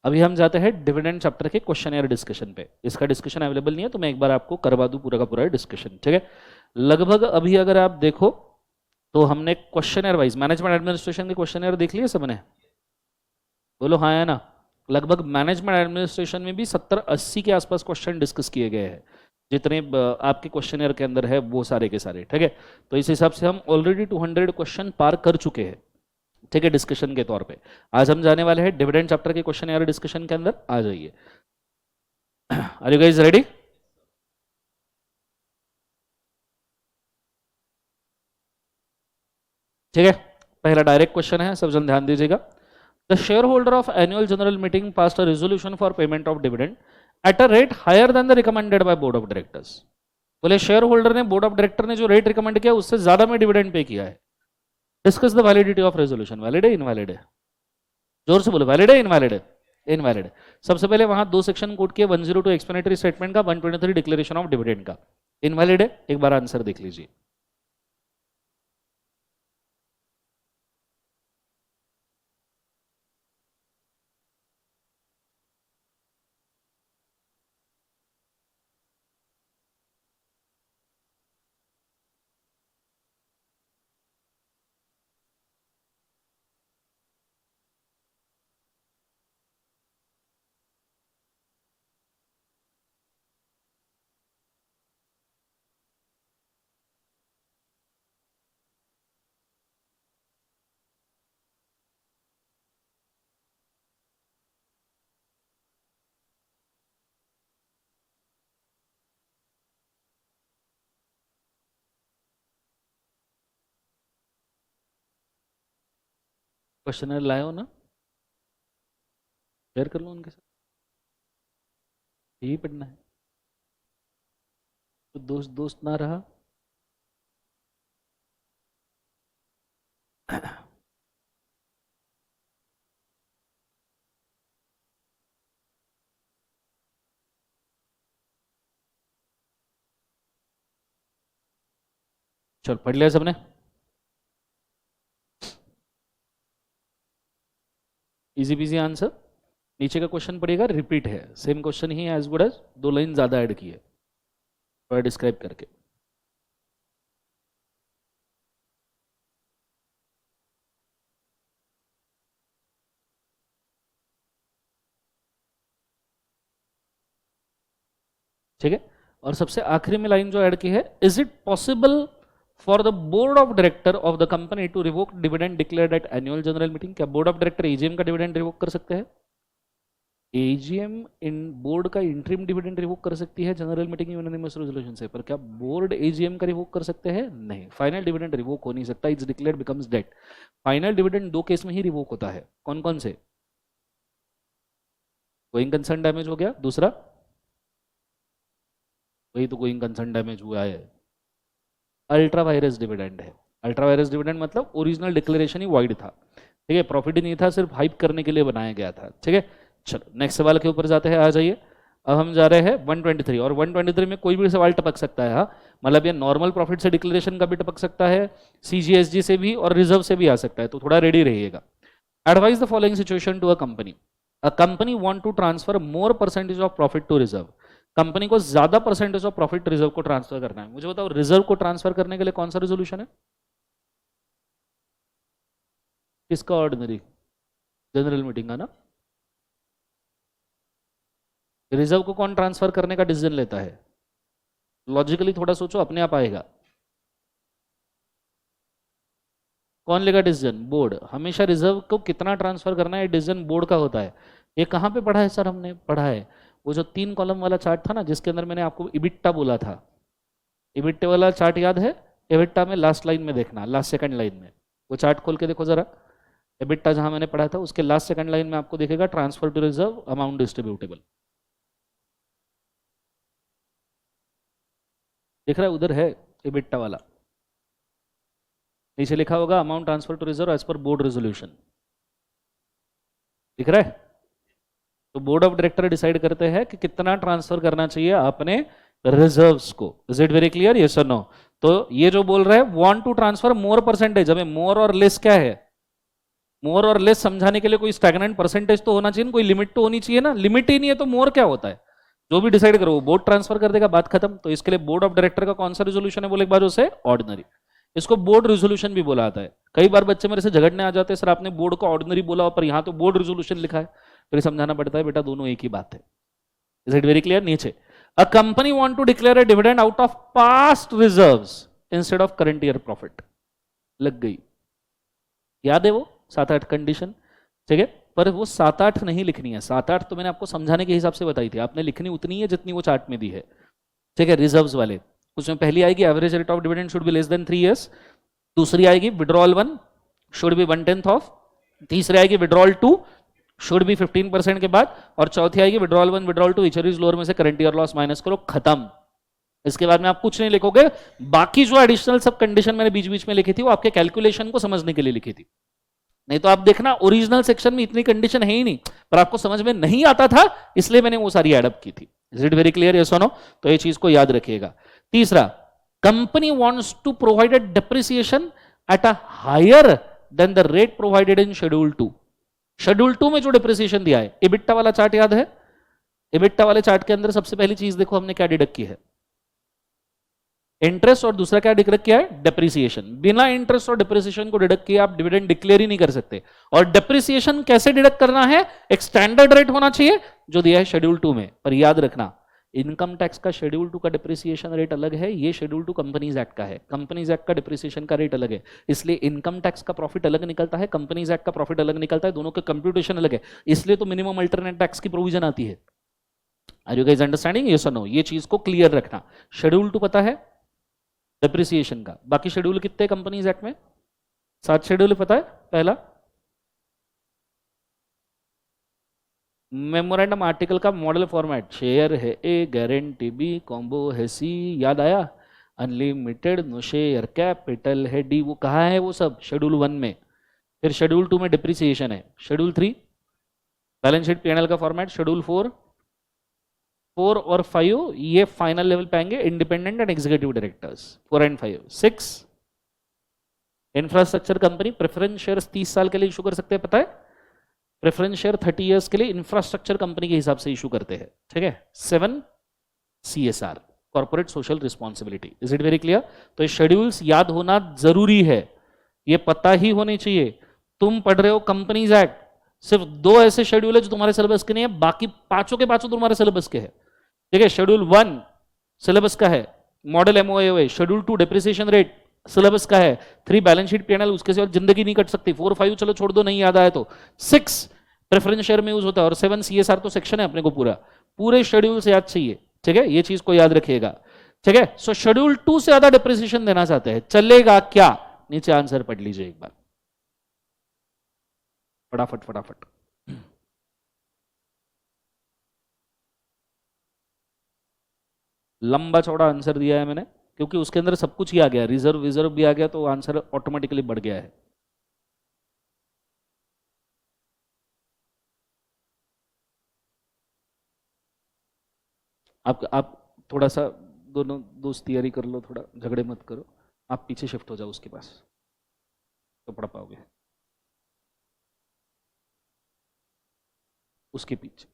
अभी हम जाते हैं डिविडेंड चैप्टर के क्वेश्चन एयर डिस्कशन पे। इसका डिस्कशन अवेलेबल नहीं है तो मैं एक बार आपको करवा दूं पूरा का पूरा डिस्कशन, ठीक है। लगभग अभी अगर आप देखो तो हमने question air wise management administration के क्वेश्चन एयर देख लिए सबने, बोलो हाँ है ना। लगभग मैनेजमेंट एडमिनिस्ट्रेशन में भी 70-80 के आसपास क्वेश्चन डिस्कस किए गए हैं, जितने आपके क्वेश्चन एयर के अंदर है वो सारे के सारे, ठीक है। तो इस हिसाब से हम ऑलरेडी 200 क्वेश्चन पार कर चुके हैं, ठीक है, डिस्कशन के तौर पे। आज हम जाने वाले हैं डिविडेंड चैप्टर के क्वेश्चन एयर डिस्कशन के अंदर। आ जाइए, आर यू गाइस रेडी? ठीक है, पहला डायरेक्ट क्वेश्चन है, सब जन ध्यान दीजिएगा। The shareholder of annual general meeting passed a resolution for payment of dividend at a rate higher than the recommended by board of directors. बोले shareholder ने, बोर्ड ऑफ डायरेक्टर ने जो rate recommend किया उससे ज्यादा में dividend pay किया है। Discuss the validity of resolution. Valid है इनवैलिड है? जोर से बोलो, वैलिड है इनवैलिड है? इनवैलिड। सबसे पहले वहां दो सेक्शन कोट किए, 102 एक्सप्लेनेटरी स्टेटमेंट का, 123 डिक्लेरेशन ऑफ डिविडेंड का। इनवैलिड है, एक बार आंसर देख लीजिए। क्वेश्चनर लाए हो ना, शेयर कर लो उनके साथ, यही पढ़ना है तो दोस्त दोस्त ना रहा। चल पढ़ लिया सबने? Easy PG answer. नीचे का क्वेश्चन पड़ेगा, रिपीट है, सेम क्वेश्चन ही एज गुड एज, दो लाइन ज्यादा ऐड की है थोड़ा डिस्क्राइब करके। ठीक है, और सबसे आखिरी में लाइन जो ऐड की है, is it possible for the board of director of the company to revoke dividend declared at annual general meeting. क्या बोर्ड ऑफ डायरेक्टर एजीएम का डिविडेंड रिवोक कर सकते हैं? एजीएम इन बोर्ड का इंटरिम डिविडेंड रिवोक कर सकती है जनरल मीटिंग यूनानिमस रेजोल्यूशन से, पर क्या बोर्ड एजीएम का रिवोक कर सकते हैं? नहीं, फाइनल डिविडेंड रिवोक हो नहीं सकता, it's declared becomes debt. Final dividend दो केस में ही रिवोक होता है, कौन कौन से? गोइंग कंसर्न डैमेज हो गया, दूसरा वही तो गोइंग कंसर्न डैमेज हुआ है, अल्ट्रा वायरस डिविडेंड है। अल्ट्रा वायरस डिविडेंड मतलब ओरिजिनल डिक्लेरेशन ही वाइड था, ठीक है, प्रॉफिट ही नहीं था, सिर्फ हाइप करने के लिए बनाया गया था, ठीक है। चलो नेक्स्ट सवाल के ऊपर जाते हैं, आ जाइए। अब हम जा रहे हैं 123, और 123 में कोई भी सवाल टपक सकता है, हाँ, मतलब ये नॉर्मल प्रॉफिट से डिक्लेरेशन का भी टपक सकता है, सीजीएसजी से भी और रिजर्व से भी आ सकता है, तो थोड़ा रेडी रहिएगा। Advise the following situation to a company. A company want to transfer more percentage of profit to reserve. Company को ज्यादा परसेंटेज ऑफ प्रॉफिट रिजर्व को ट्रांसफर करना है। मुझे बताओ, रिजर्व को ट्रांसफर करने के लिए कौन सा रेजोल्यूशन है? किसका? ऑर्डिनरी जनरल मीटिंग का ना। रिजर्व को कौन ट्रांसफर करने का डिसीजन लेता है? लॉजिकली थोड़ा सोचो, अपने आप आएगा। कौन लेगा डिसीजन? बोर्ड। हमेशा रिजर्व को कितना ट्रांसफर करना है डिसीजन बोर्ड का होता है। ये कहाँ पे पढ़ा है सर? हमने पढ़ा है वो जो 3 कॉलम वाला चार्ट था ना, जिसके अंदर मैंने आपको इबिट्टा बोला था। इबिट्टे वाला चार्ट याद है? इबिट्टा में लास्ट लाइन में देखना, लास्ट सेकंड लाइन में वो चार्ट खोल के देखो जरा। एबिटा जहां मैंने पढ़ा था उसके लास्ट सेकंड लाइन में आपको दिखेगा transfer to reserve amount distributable, दिख रहा है? उधर है एबिटा वाला, नीचे लिखा होगा amount transfer to reserve as per board resolution, दिख रहा है? तो बोर्ड ऑफ डायरेक्टर डिसाइड करते हैं कि कितना ट्रांसफर करना चाहिए अपने रिजर्व्स को। Is it very clear? Yes और नो? तो ये जो बोल रहा है want to transfer more percentage, हमें मोर और लेस क्या है? मोर और लेस समझाने के लिए कोई स्टैग्नेंट परसेंटेज तो होना चाहिए ना, कोई लिमिट तो होनी चाहिए ना, लिमिट ही नहीं है तो मोर क्या होता है? जो भी डिसाइड करो वो बोर्ड ट्रांसफर कर देगा, बात खत्म। तो इसके लिए बोर्ड ऑफ डायरेक्टर का कौन सा रेजोल्यूशन है बोले एक बार उसे? ऑर्डिनरी। इसको बोर्ड रेजोल्यूशन भी बोला जाता है। कई बार बच्चे मेरे से झगड़ने आ जाते हैं, सर आपने बोर्ड को ऑर्डिनरी बोला पर यहाँ तो बोर्ड रेजोल्यूशन लिखा है। फिर समझाना पड़ता है बेटा दोनों एक ही बात है। Is it very clear? नीचे a company want to declare a dividend out of past reserves instead of current year profit. लग गई, याद है वो 7-8 कंडीशन? ठीक है, पर वो 7-8 नहीं लिखनी है। 7-8 तो मैंने आपको समझाने के हिसाब से बताई थी, आपने लिखनी उतनी है जितनी वो चार्ट में दी है। ठीक है, रिजर्व्स वाले उसमें पहली आएगी average rate of dividend should be less than 3 years. दूसरी आएगी विड्रॉल 1 शुड बी 1/10 ऑफ। तीसरी आएगी विड्रॉल 2 शुड बी 15% के बाद। और चौथी आएगी withdrawal 1 withdrawal 2 each is lower में से करंट ईयर लॉस माइनस करो, खत्म। इसके बाद में आप कुछ नहीं लिखोगे। बाकी जो एडिशनल सब कंडीशन मैंने बीच बीच में लिखी थी वो आपके कैलकुलेशन को समझने के लिए लिखी थी। नहीं तो आप देखना ओरिजिनल सेक्शन में इतनी कंडीशन है ही नहीं, पर आपको समझ में नहीं आता था इसलिए मैंने वो सारी एडअप की थी। Is it very clear? Yes और नो? तो ये चीज को याद रखिएगा। तीसरा, company wants to provide depreciation at a higher than the rate provided in schedule 2। Schedule 2 में जो डेप्रिसिएशन दिया है, इबिट्टा वाला चार्ट याद है? इबिट्टा वाले चार्ट के अंदर सबसे पहली चीज देखो हमने क्या डिडक्ट की है, इंटरेस्ट, और दूसरा क्या डिडक्ट किया है? डेप्रिसिएशन। बिना इंटरेस्ट और डेप्रिसिएशन को डिडक्ट किए आप डिविडेंड डिक्लेयर ही नहीं कर सकते। और डेप्रिसिएशन कैसे डिडक्ट करना है? एक स्टैंडर्ड रेट होना चाहिए जो दिया है शेड्यूल 2 में। पर याद रखना, इनकम टैक्स का शेड्यूल 2 का डिप्रिसिएशन रेट अलग है, ये शेड्यूल 2 कंपनीज एक्ट का है। कंपनीज एक्ट का डिप्रिसिएशन का रेट अलग है, इसलिए इनकम टैक्स का प्रॉफिट अलग निकलता है, कंपनीज एक्ट का प्रॉफिट अलग निकलता है, दोनों का कंप्यूटेशन अलग है। इसलिए तो मिनिमम अल्टरनेट टैक्स की प्रोविजन आती है। Are you guys understanding? Yes और नो? ये चीज को क्लियर रखना। शेड्यूल 2 पता है डेप्रिसिएशन का। बाकी शेड्यूल कितने कंपनीज एक्ट में? 7 शेड्यूल पता है? पहला मेमोरेंडम आर्टिकल का मॉडल फॉर्मेट, शेयर है ए, गारंटी बी, कॉम्बो है सी, याद आया? अनलिमिटेड नो शेयर, कैपिटल है डी, वो कहाँ है? वो सब शेड्यूल 1 में। फिर शेड्यूल 2 में डिप्रिसिएशन है। शेड्यूल 3 बैलेंस शीट पीएनएल का फॉर्मेट। शेड्यूल 4 और 5 ये फाइनल लेवल पे आएंगे, इंडिपेंडेंट एंड एग्जीक्यूटिव डायरेक्टर्स 4 और 5। 6 इंफ्रास्ट्रक्चर कंपनी प्रेफरेंस शेयर्स 30 साल के लिए इशू कर सकते हैं, पता है? प्रेफरेंस शेयर 30 इयर्स के लिए इंफ्रास्ट्रक्चर कंपनी के हिसाब से इशू करते हैं। ठीक है। 7 CSR corporate social responsibility. Is it very clear? तो ये शेड्यूल्स याद होना जरूरी है, ये पता ही होनी चाहिए। तुम पढ़ रहे हो कंपनीज एक्ट, सिर्फ 2 ऐसे शेड्यूल है जो तुम्हारे सिलेबस के नहीं है, बाकी पांचों के पांचों तुम्हारे सिलेबस के हैं। ठीक है, शेड्यूल 1 सिलेबस का है, model MOA. Schedule 2 depreciation rate syllabus का है। 3 बैलेंस शीट पीएनएल, उसके सिवा जिंदगी नहीं कट सकती। 4 5 चलो छोड़ दो, नहीं याद आया तो। 6 प्रेफरेंस शेयर में यूज होता है, और 7 CSR तो सेक्शन है अपने को पूरा, पूरे शेड्यूल से याद चाहिए। ठीक है, ये चीज को याद रखिएगा। ठीक है, सो शेड्यूल 2 से ज्यादा डेप्रिसिएशन देना चाहते हैं, चलेगा क्या? नीचे आंसर पढ़ लीजिए एक बार फटाफट फटाफट। लंबा चौड़ा आंसर दिया है मैंने, क्योंकि उसके अंदर सब कुछ ही आ गया, रिजर्व विजर्व भी आ गया, तो आंसर ऑटोमेटिकली बढ़ गया है। आप थोड़ा सा दोनों दोस्त तैयारी कर लो, थोड़ा झगड़े मत करो। आप पीछे शिफ्ट हो जाओ उसके पास, तो पढ़ पाओगे। उसके पीछे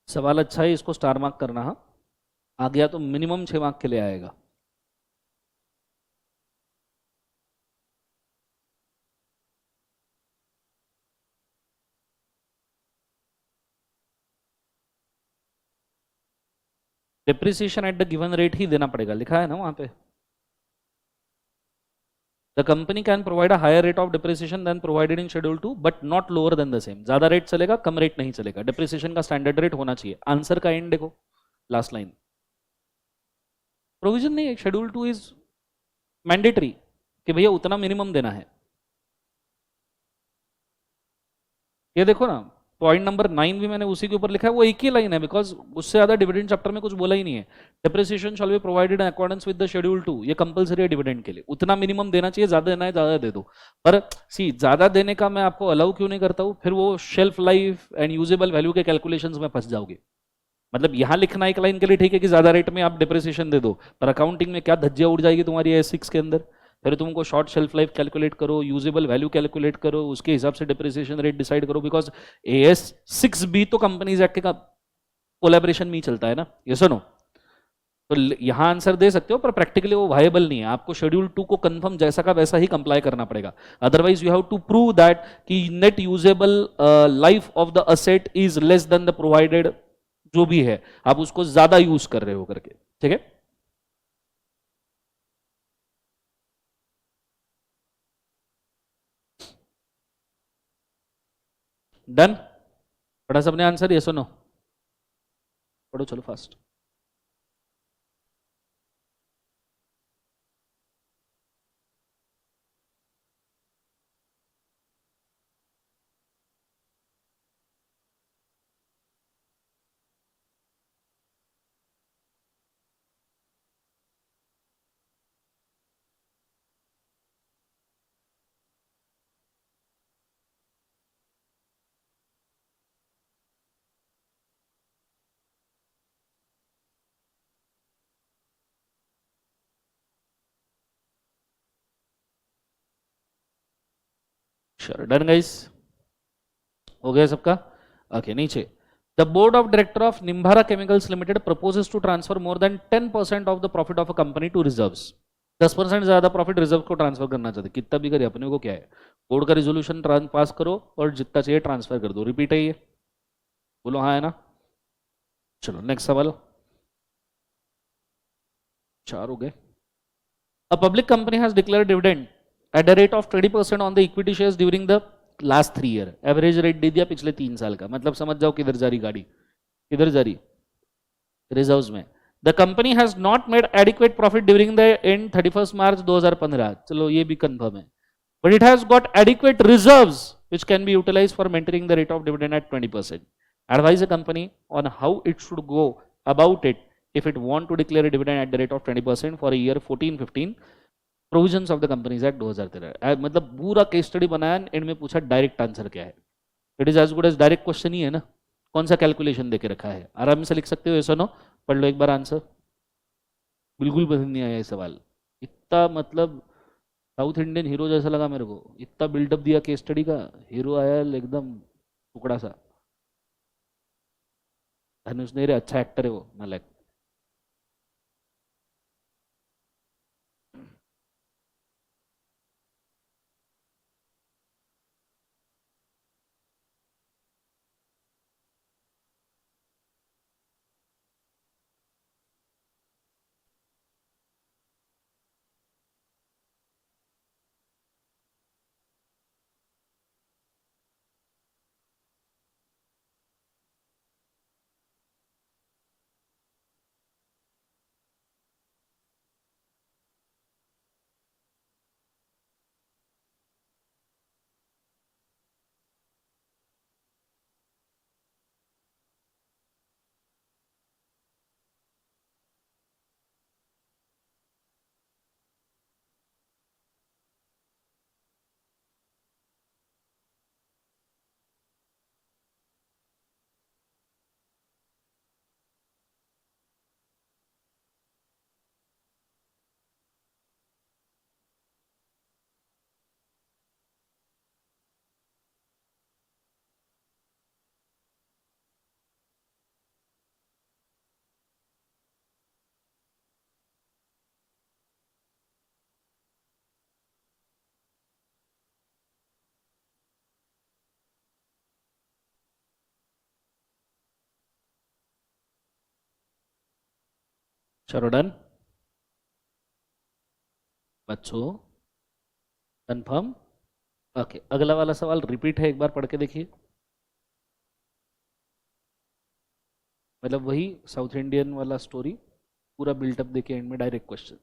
सवाल अच्छा है, इसको स्टार मार्क करना। हाँ, आ गया तो मिनिमम 6 मार्क के लिए आएगा। Depreciation at the given rate ही देना पड़ेगा, लिखा है ना वहां पे। The company can provide a higher rate of depreciation than provided in schedule 2 but not lower than the same. ज्यादा रेट चलेगा, कम रेट नहीं चलेगा। डेप्रिसिएशन का स्टैंडर्ड रेट होना चाहिए। आंसर का एंड देखो, लास्ट लाइन। प्रोविजन नहीं है, शेड्यूल 2 इज मैंडेटरी कि भैया उतना मिनिमम देना है। ये देखो ना, पॉइंट नंबर 9 भी मैंने उसी के ऊपर लिखा है, वो एक ही लाइन है, बिकॉज उससे ज्यादा डिविडेंड चैप्टर में कुछ बोला ही नहीं है। Depreciation shall be provided in accordance with the schedule 2, ये कंपलसरी है डिविडेंड के लिए, उतना मिनिमम देना चाहिए, ज्यादा देना है ज्यादा दे दो। पर सी ज्यादा देने का मैं आपको अलाउ क्यों नहीं करता हूँ, फिर वो shelf life and usable value के कैलकुलेशंस में फंस जाओगे। मतलब यहां लिखना एक लाइन के लिए ठीक है कि ज्यादा रेट में आप डिप्रिसिएशन दे दो, पर अकाउंटिंग में क्या धज्जियां उड़ जाएगी तुम्हारी S6 के अंदर। फिर तुमको शॉर्ट शेल्फ लाइफ कैलकुलेट करो, यूजेबल वैल्यू कैलकुलेट करो, उसके हिसाब से डिप्रिसिएशन रेट डिसाइड करो, बिकॉज AS6 भी तो कंपनीज एक्ट का कोलैबोरेशन में ही चलता है ना, ये सुनो। तो यहां आंसर दे सकते हो, पर प्रैक्टिकली वो वायबल नहीं है, आपको शेड्यूल 2 को कंफर्म जैसा का वैसा ही कंप्लाई करना पड़ेगा। Otherwise you have to prove that कि net usable life of the asset is less than the provided, जो भी है आप उसको ज्यादा यूज कर रहे हो करके, ठीक है। डन, पढ़ा सबने आंसर, ये सुनो, पढ़ो चलो फास्ट। श्योर, डन गाइस, हो गया सबका। ओके, नीचे, the board of director of Nimbara chemicals limited proposes to transfer more than 10% of the profit of a company to reserves. 10% ज्यादा प्रॉफिट रिजर्व को ट्रांसफर करना चाहते, कितना भी करे अपने को क्या है, बोर्ड का रिजोल्यूशन पास करो और जितना चाहिए ट्रांसफर कर दो। रिपीट है ये, बोलो हाँ है ना। चलो नेक्स्ट सवाल, 4 हो गए। A public company has declared dividend at a rate of 20% on the equity shares during the last 3 year। Average rate दे दिया पिछले 3 साल का, मतलब समझ जाओ किधर जा रही गाड़ी, किधर जा रही, रिजर्व्स में। The company has not made adequate profit during the end 31 मार्च 2015, चलो ये भी कंफर्म है। But it has got adequate reserves which can be utilized for maintaining the rate of dividend at 20%। Advise a company on how it should go about it if it want to declare a dividend at the rate of 20% for a year 14-15 provisions of the companies act 2013। मतलब पूरा case study बनाया, and में पूछा direct answer क्या है। It is as good as direct question ही है ना, कौन सा कैलकुलेशन देके रखा है, आराम से लिख सकते हो, ऐसा नो पढ़ लो एक बार आंसर। बिल्कुल पसंद नहीं आया ये सवाल, इतना मतलब साउथ इंडियन हीरो जैसा लगा मेरे को, इतना बिल्डअप दिया केस स्टडी का, हीरो आया एकदम टुकड़ा सा। धनुष ने रे, अच्छा एक्टर है वो, नालायक। चलो डन बच्चों, कंफर्म। ओके, अगला वाला सवाल रिपीट है, एक बार पढ़ के देखिए। मतलब वही साउथ इंडियन वाला स्टोरी, पूरा बिल्टअप देके एंड में डायरेक्ट क्वेश्चन।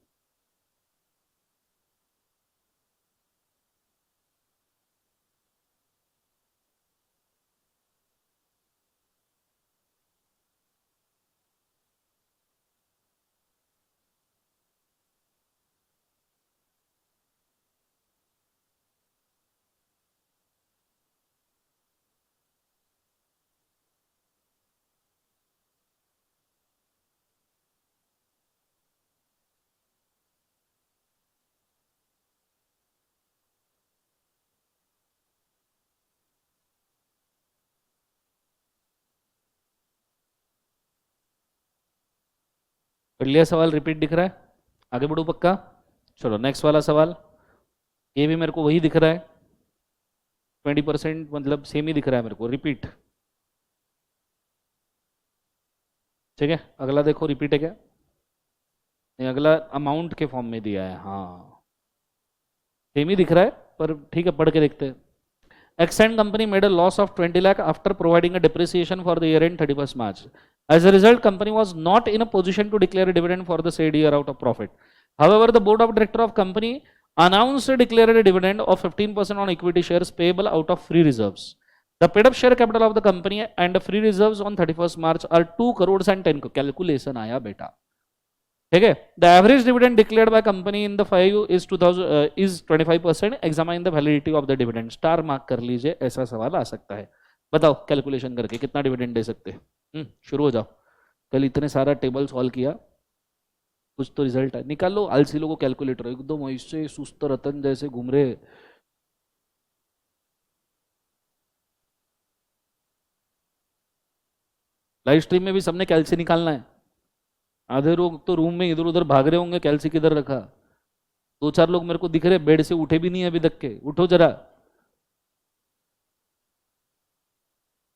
कर लिया सवाल, रिपीट दिख रहा है? आगे बढ़ो पक्का? चलो नेक्स्ट वाला सवाल, ये भी मेरे को वही दिख रहा है, 20% मतलब सेम ही दिख रहा है मेरे को, रिपीट। ठीक है, अगला देखो, रिपीट है क्या? नहीं, अगला अमाउंट के फॉर्म में दिया है, हाँ सेम ही दिख रहा है, पर ठीक है पढ़ के देखते हैं। Exxon company made a loss of 20 lakh after providing a depreciation for the year end 31st March. As a result, company was not in a position to declare a dividend for the said year out of profit. However, the board of director of company announced a declared a dividend of 15% on equity shares payable out of free reserves. The paid up share capital of the company and the free reserves on 31st March are 2 crores and 10 crores. Calculation आया बेटा, ठीक है। The average dividend declared by company in the 5 is 2000 is 25%। Examine the validity of the dividend, star mark कर लीजिए, ऐसा सवाल आ सकता है। बताओ कैलकुलेशन करके कितना डिविडेंड दे सकते हैं। शुरू हो जाओ, कल इतने सारा टेबल सॉल्व किया, कुछ तो रिजल्ट है, निकाल लो। आलसी लोगों कैलकुलेटर एकदम ऐसे सुस्त रतन जैसे घूम रहे। लाइव स्ट्रीम में भी सबने कैलसी निकालना है। आधे लोग तो रूम में इधर उधर भाग रहे होंगे, कैलसी किधर रखा। 2-4 लोग मेरे को दिख रहे बेड से उठे भी नहीं अभी तक के, उठो जरा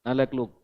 नालायक लोग।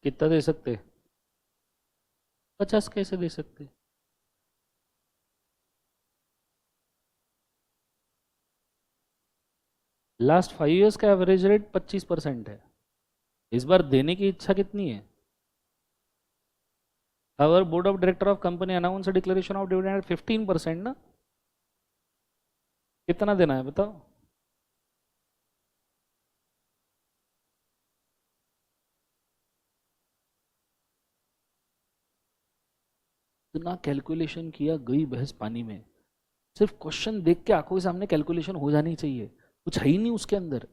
कितना दे सकते? 50 कैसे दे सकते? लास्ट 5 ईयर्स का एवरेज रेट 25% है। इस बार देने की इच्छा कितनी है? Our board of director of company announce declaration of dividend 15% ना, कितना देना है बताओ? इतना कैलकुलेशन किया, गई भैंस पानी में। सिर्फ क्वेश्चन देख के आंखों के सामने कैलकुलेशन हो जानी चाहिए, कुछ है ही नहीं उसके अंदर।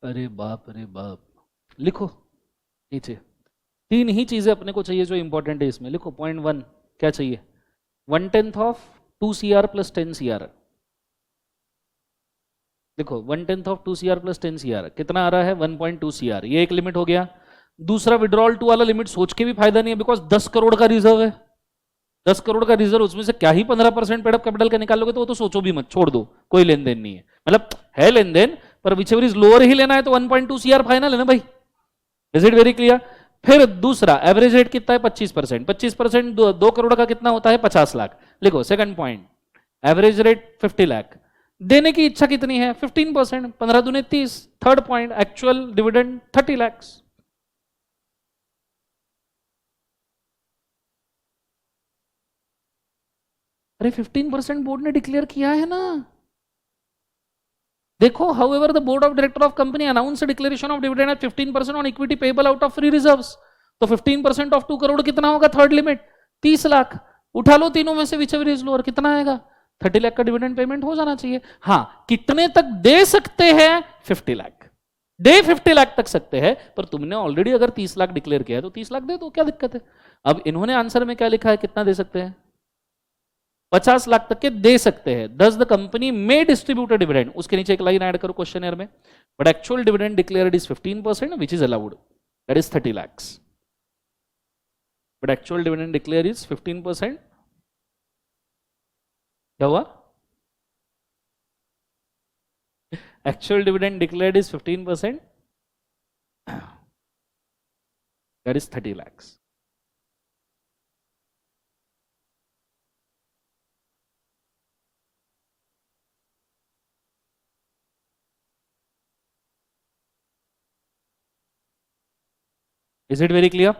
अरे बाप रे बाप। लिखो नीचे, 3 ही चीजें अपने को चाहिए जो इंपॉर्टेंट है इसमें। लिखो .1 क्या चाहिए? 1/10 ऑफ 2 CR प्लस 10 CR। देखो 1/10 ऑफ 2 CR प्लस 10 CR कितना आ रहा है? 1.2 CR। ये एक लिमिट हो गया। दूसरा विड्रॉल टू वाला लिमिट सोच के भी फायदा नहीं है, बिकॉज 10 करोड़ का रिजर्व है। 10 करोड़ का रिजर्व, उसमें से क्या ही 15% पेड अप कैपिटल का निकालोगे, तो वो तो सोचो भी मत, छोड़ दो, कोई लेन देन नहीं है। मतलब है लेन देन, पर विच एवर इज लोअर ही लेना है, तो 1.2 CR फाइनल है ना भाई। Is it very clear? फिर दूसरा एवरेज रेट कितना है? 25%। 25% 2 करोड़ का कितना होता है? 50 लाख। लिखो second point, average rate 50 lakh. देने की इच्छा कितनी है? 15%, 15 दूने 30। Third point, actual dividend 30 lakh. अरे 15% बोर्ड ने डिक्लेयर किया है ना। देखो, however the board of director of company announced a declaration of dividend at 15% on equity payable out of free reserves। तो 15% ऑफ 2 करोड़ कितना होगा? Third limit 30 lakh. उठा लो तीनों में से विच एवर इज लोअर, कितना आएगा? 30 लाख का डिविडेंड पेमेंट हो जाना चाहिए। हाँ, कितने तक दे सकते हैं? 50 लाख। दे 50 लाख तक सकते हैं, पर तुमने ऑलरेडी अगर 30 लाख डिक्लेयर किया है तो 30 लाख दे दो, क्या दिक्कत है? अब इन्होंने आंसर में क्या लिखा है, कितना दे सकते हैं? 50 लाख तक के दे सकते हैं। दस द कंपनी में डिस्ट्रीब्यूट डिविडेंड, उसके नीचे एक लाइन ऐड करो क्वेश्चन में, but actual dividend declared is 15% which is allowed, that is 30 lakhs, but actual dividend declare is 15%। क्या हुआ? Actual dividend declared is 15%. That is 30 lakhs. Is it very clear?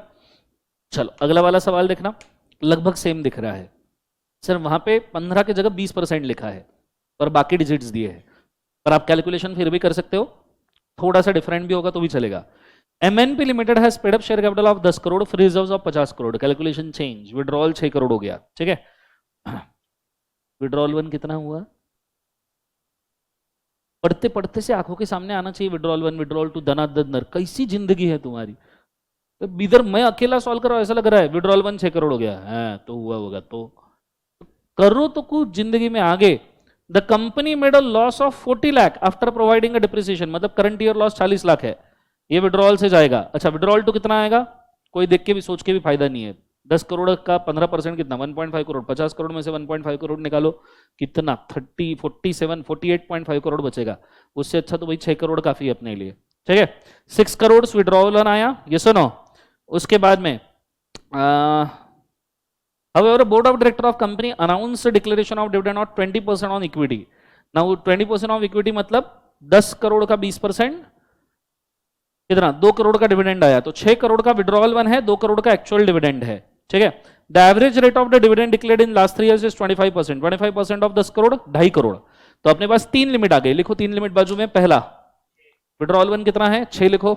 चलो अगला वाला सवाल देखना, लगभग सेम दिख रहा है सर, वहां पे 15 की जगह 20% लिखा है और बाकी डिजिट्स दिए हैं, पर आप कैलकुलेशन फिर भी कर सकते हो, थोड़ा सा डिफरेंट भी होगा तो भी चलेगा। MNP limited has paid up share capital of 10 crore, free reserves of 50 crore, calculation change, withdrawal 6 crore हो गया, ठीक है। विड्रॉल 1 कितना हुआ, पढ़ते पढ़ते से आंखों के सामने आना चाहिए, विड्रॉल 1 विड्रॉल 2 धनाधन, कैसी जिंदगी है तुम्हारी। तो इधर मैं अकेला सॉल्व कर रहा हूं ऐसा लग रहा है, विड्रॉल 1 6 करोड़ हो गया, हाँ तो हुआ होगा, तो करो तो कुछ जिंदगी में आगे। The company made a loss of 40 lakh after providing a depreciation, मतलब करंट ईयर लॉस 40 लाख है, ये विड्रॉल से जाएगा। अच्छा विड्रॉल टू कितना आएगा, कोई देख के भी सोच के भी फायदा नहीं है, 10 करोड़ का 15% कितना, 1.5 करोड़, 50 करोड़ में से 1.5 करोड़ निकालो, कितना 30 47 48.5 करोड़ बचेगा, उससे अच्छा तो भाई 6 करोड़ काफी है अपने लिए, ठीक है। 6 करोड़ विड्रॉल आया, ये सुनो। उसके बाद में however board of director of company announced declaration of dividend of 20% on equity. now 20% of equity मतलब 10 करोड़ का 20%, कितना 2 करोड़ का डिविडेंड आया, तो 6 करोड़ का विड्रॉल 1 है, 2 करोड़ का एक्चुअल डिविडेंड है, ठीक है। The average rate of the dividend declared in last 3 years is 25%, 25% of 10 crore 2.5 crore, तो अपने पास 3 लिमिट आ गई, लिखो 3 लिमिट बाजू में, पहला विड्रॉल 1 कितना है 6 लिखो,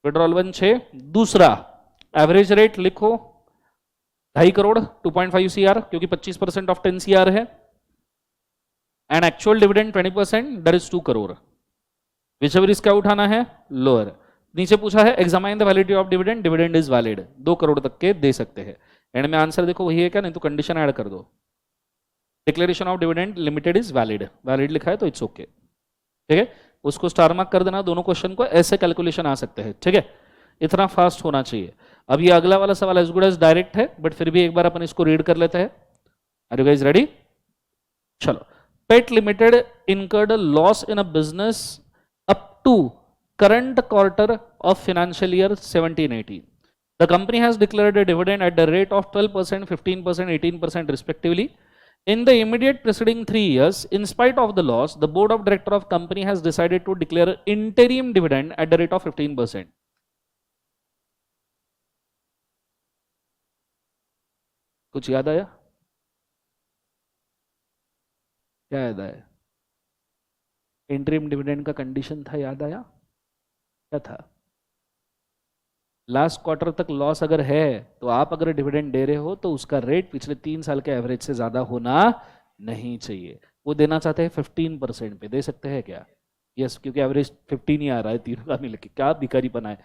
विड्रॉल 1 6, दूसरा एवरेज रेट लिखो 2.5 करोड़ 2.5 CR, क्योंकि 25% ऑफ 10 CR है, and actual dividend 20%, that is 2 crore, whichever इसका उठाना है लोअर। नीचे पूछा है examine the validity of dividend, dividend is valid, 2 crore तक के दे सकते हैं, एंड में आंसर देखो वही है क्या, नहीं तो कंडीशन ऐड कर दो, declaration of dividend limited is valid, valid लिखा है तो इट्स ओके, ठीक है, उसको स्टार मार्क कर देना, दोनों क्वेश्चन को ऐसे कैलकुलेशन आ सकते हैं, ठीक है, इतना फास्ट होना चाहिए। अब ये अगला वाला सवाल एज गुड एज डायरेक्ट है, बट फिर भी एक बार अपन इसको रीड कर लेते हैं। Are you guys ready? चलो, pet limited incurred a loss in a business up to current quarter of financial year 17-18. The company has declared a dividend at the rate of 12%, 15%, 18% respectively. In the immediate preceding 3 years, in spite of the loss, the board of director of company has decided to declare interim dividend at the rate of 15%. कुछ याद आया? क्या याद आया? Interim dividend का condition था, याद आया क्या था? लास्ट क्वार्टर तक लॉस अगर है तो आप अगर डिविडेंड दे रहे हो तो उसका रेट पिछले 3 साल के एवरेज से ज्यादा होना नहीं चाहिए। वो देना चाहते हैं 15% पे, दे सकते हैं क्या? यस, क्योंकि एवरेज 15 ही आ रहा है तीनों का मिलकर, क्या भिखारी बना है,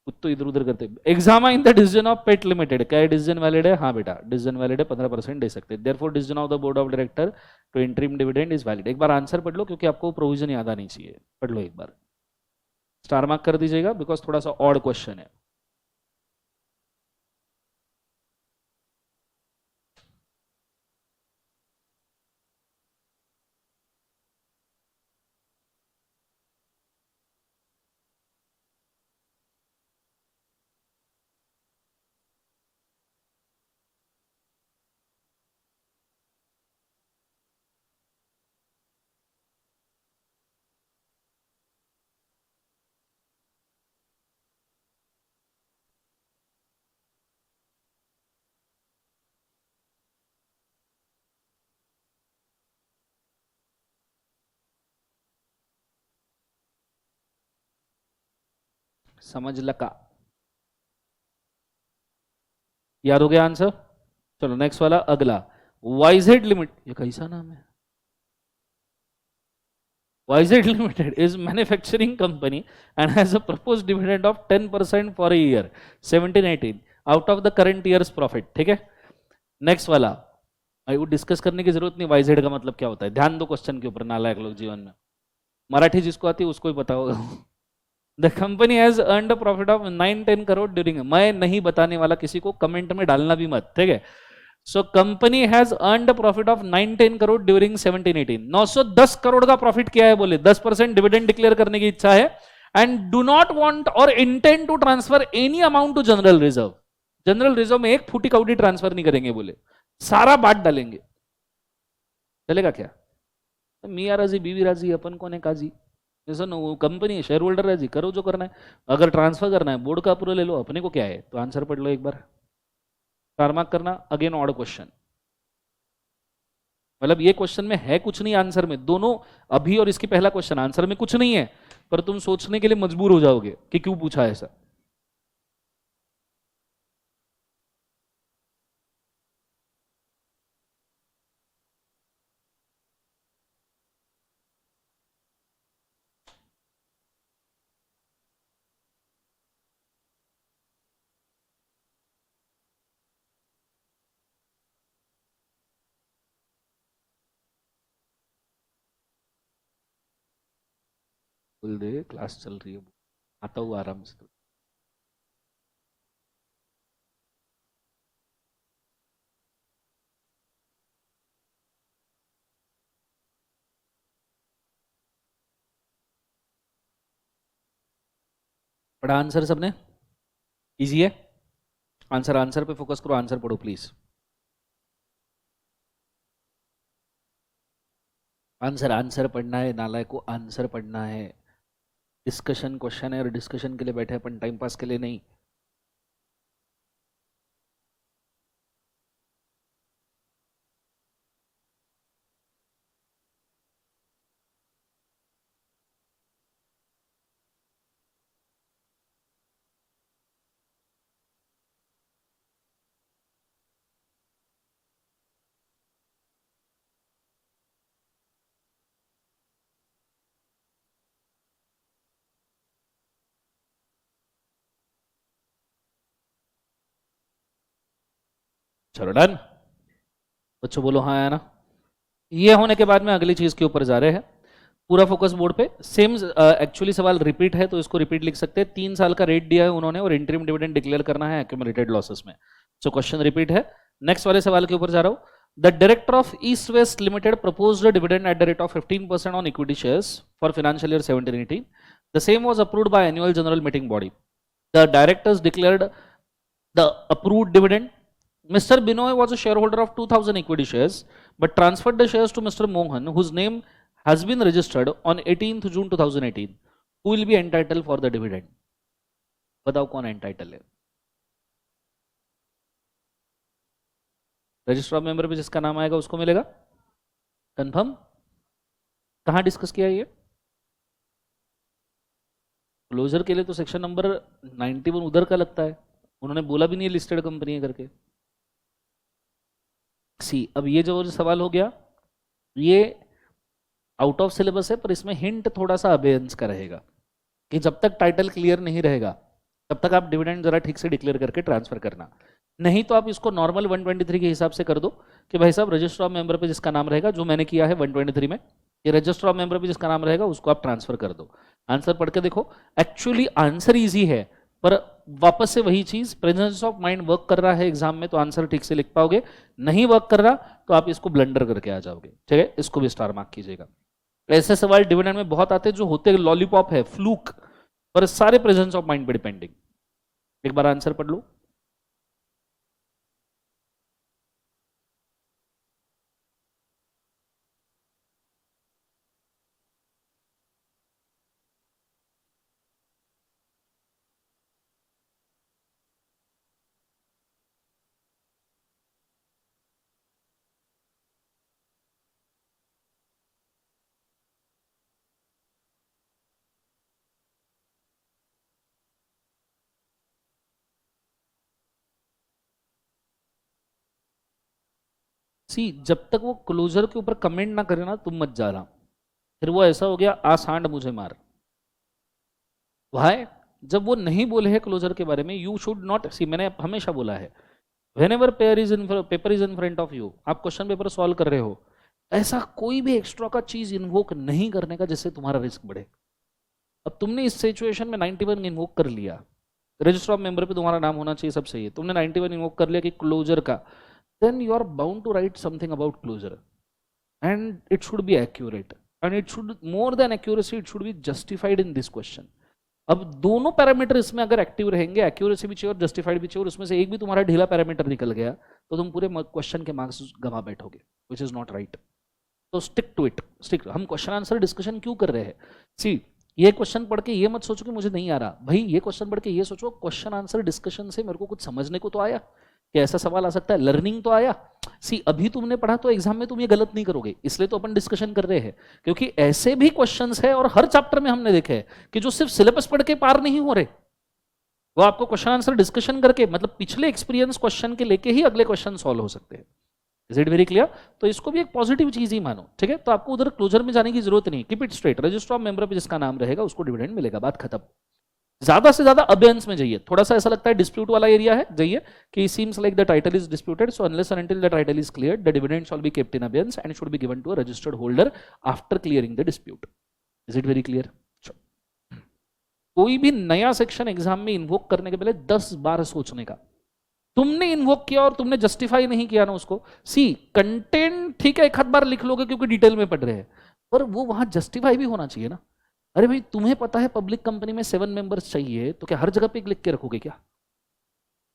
खुद तो इधर उधर करते। Examine the decision of pet limited, क्या डिसीजन वैलिड है? हाँ बेटा डिसीजन वैलिड है, 15% दे सकते हैं। Therefore decision of the board of director to interim dividend is valid. एक बार आंसर पढ़ लो क्योंकि आपको प्रोविजन याद आनी चाहिए, पढ़ लो एक बार, स्टार मार्क कर दीजिएगा बिकॉज थोड़ा सा ऑड क्वेश्चन है। समझ लगा? याद हो गया आंसर? चलो नेक्स्ट वाला अगला, वाइजेड लिमिट, ये कैसा नाम है? YZ limited is manufacturing company and has a proposed dividend of 10% for a year 17-18 out of the current years profit, ठीक है। नेक्स्ट वाला आई वो डिस्कस करने की जरूरत नहीं, वाइजेड का मतलब क्या होता है, ध्यान दो क्वेश्चन के ऊपर, नालायक लोग जीवन में, मराठी जिसको आती है उसको ही पता होगा। The company has earned a profit of 9-10 crore during, मैं नहीं बताने वाला किसी को, कमेंट में डालना भी मत, ठीक है। So company has earned profit of 910 crore during 17-18। 910 crore का प्रॉफिट किया है, बोले 10% डिविडेंड डिक्लेयर करने की इच्छा है, एंड डू नॉट वांट और intend to transfer any amount to general reserve. General reserve में एक फूटी कौड़ी ट्रांसफर नहीं करेंगे, बोले सारा बांट डालेंगे। चलेगा क्या? मियाँ राजी बीवी राजी, अपन कौन है काजी? जैसा कंपनी है, शेयर होल्डर राजी, करो जो करना है। अगर ट्रांसफर करना है बोर्ड का अप्रूवल ले लो, अपने को क्या है? तो आंसर पढ़ लो एक बार, स्टार मार्क करना। अगेन ऑड क्वेश्चन, मतलब ये क्वेश्चन में है कुछ नहीं, आंसर में दोनों, अभी और इसकी पहला क्वेश्चन, आंसर में कुछ नहीं है, पर तुम सोचने के लिए मजबूर हो जाओगे कि क्यों पूछा ऐसा। बोल दे क्लास चल रही है, आता हूँ आराम से। पढ़ा आंसर सबने? इजी है आंसर? आंसर पे फोकस करो, आंसर पढ़ो प्लीज। आंसर, आंसर पढ़ना है नालायक को, आंसर पढ़ना है। डिस्कशन क्वेश्चन है और डिस्कशन के लिए बैठे अपन, टाइम पास के लिए नहीं। चलो डन, बच्चों बोलो हाँ है ना। ये होने के बाद में अगली चीज के ऊपर जा रहे हैं, पूरा फोकस बोर्ड पे। सेम एक्चुअली सवाल रिपीट है तो इसको रिपीट लिख सकते हैं। 3 साल का रेट दिया है उन्होंने और इंटरिम डिविडेंड डिक्लेयर करना है एक्यूमुलेटेड लॉसेस में। सो क्वेश्चन रिपीट है। नेक्स्ट वाले सवाल के ऊपर जा रहा हूं। The director of east west limited proposed dividend eight the rate of 15% on equity shares for financial year 17-18। The same was approved by annual general meeting body. The directors declared the approved dividend. Mr. Binoy was a shareholder of 2000 equity shares but transferred the shares to Mr. Mohan, whose name has been registered on 18th June 2018. Who will be entitled for the dividend? बताओ कौन entitle है? Register of member पे जिसका नाम आएगा उसको मिलेगा। Confirm? कहां डिस्कस किया ये? क्लोजर के लिए तो सेक्शन नंबर 91 उधर का लगता है, उन्होंने बोला भी नहीं लिस्टेड कंपनी है करके। सी, अब ये जो सवाल हो गया ये आउट ऑफ सिलेबस है, पर इसमें हिंट थोड़ा सा अबेयंस का रहेगा कि जब तक टाइटल क्लियर नहीं रहेगा तब तक आप डिविडेंड जरा ठीक से डिक्लेयर करके ट्रांसफर करना। नहीं तो आप इसको नॉर्मल 123 के हिसाब से कर दो कि भाई साहब रजिस्टर ऑफ मेंबर पे जिसका नाम रहेगा, जो मैंने किया है 123 में, ये रजिस्टर ऑफ मेंबर पे जिसका नाम रहेगा उसको आप ट्रांसफर कर दो। आंसर पढ़ के देखो, एक्चुअली आंसर ईजी है, पर वापस से वही चीज, प्रेजेंस ऑफ माइंड वर्क कर रहा है एग्जाम में तो आंसर ठीक से लिख पाओगे, नहीं वर्क कर रहा तो आप इसको ब्लंडर करके आ जाओगे। ठीक है, इसको भी स्टार मार्क कीजिएगा। ऐसे सवाल डिविडेंड में बहुत आते हैं जो होते लॉलीपॉप है, फ्लूक, पर सारे प्रेजेंस ऑफ माइंड पे डिपेंडिंग। एक बार आंसर पढ़ लो। सी, जब तक वो क्लोजर के ऊपर कमेंट ना करे ना तुम मत जाना, फिर वो ऐसा हो गया आसांड मुझे मार। भाई जब वो नहीं बोले हैं क्लोजर के बारे में, यू शुड नॉट सी, मैंने हमेशा बोला है when ever paper is in front of you, आप क्वेश्चन पेपर सॉल्व कर रहे हो, ऐसा कोई भी एक्स्ट्रा का चीज इन्वोक नहीं करने का जिससे तुम्हारा रिस्क बढ़े। अब तुमने इस सिचुएशन में 91 इन्वोक कर लिया, रजिस्टर ऑफ मेंबर पे तुम्हारा नाम होना चाहिए, सब सही है, तुमने 91 इन्वोक कर लिया कि क्लोजर का, then you are bound to write something about closure, and it should be accurate, and it should, more than accuracy, it should be justified in this question. अब दोनों पैरामीटर इसमें अगर एक्टिव रहेंगे, accuracy भी चाहिए और justified भी चाहिए, और उसमें से एक भी तुम्हारा ढीला पैरामीटर निकल गया तो तुम पूरे क्वेश्चन के मार्क्स गंवा बैठोगे, विच इज नॉट राइट. तो स्टिक टू इट, स्टिक. हम क्वेश्चन आंसर डिस्कशन क्यों कर रहे हैं? सी, ये क्वेश्चन पढ़ के ये मत सोचो कि मुझे नहीं आ रहा भाई, ये क्वेश्चन पढ़ के ये सोचो क्वेश्चन आंसर डिस्कशन से मेरे को कुछ समझने को तो आया, कि ऐसा सवाल आ सकता है, लर्निंग तो आया. सी, अभी तुमने पढ़ा तो एग्जाम में तुम ये गलत नहीं करोगे, इसलिए तो अपन डिस्कशन कर रहे हैं, क्योंकि ऐसे भी क्वेश्चंस है और हर चैप्टर में हमने देखे हैं कि जो सिर्फ सिलेबस पढ़ के पार नहीं हो रहे, वो आपको क्वेश्चन आंसर डिस्कशन करके, मतलब पिछले एक्सपीरियंस क्वेश्चन के लेके ही अगले क्वेश्चन सॉल्व हो सकते हैं. Is it very clear? तो इसको भी एक पॉजिटिव चीज ही मानो, ठीक है. तो आपको उधर क्लोजर में जाने की जरूरत नहीं, keep it straight. Register of member पे जिसका नाम रहेगा उसको डिविडेंड मिलेगा, बात खत्म. ज्यादा से ज्यादा अबेंस में जाइए, थोड़ा सा ऐसा लगता है डिस्प्यूट वाला एरिया है, जाइए कि seems like the title is disputed, so unless and until the title is cleared the dividend shall be kept in abeyance and should be given to a registered holder after clearing the dispute. Is it very clear? कोई भी नया section exam में invoke करने के पहले 10 बार सोचने का. तुमने इन्वोक किया और तुमने जस्टिफाई नहीं किया ना उसको, सी कंटेंट ठीक है एक आध बार लिख लोगे क्योंकि डिटेल में पढ़ रहे हैं, पर वो वहां जस्टिफाई भी होना चाहिए ना. अरे भाई तुम्हें पता है पब्लिक कंपनी में 7 मेंबर्स चाहिए, तो क्या हर जगह पे एक लिख के रखोगे क्या?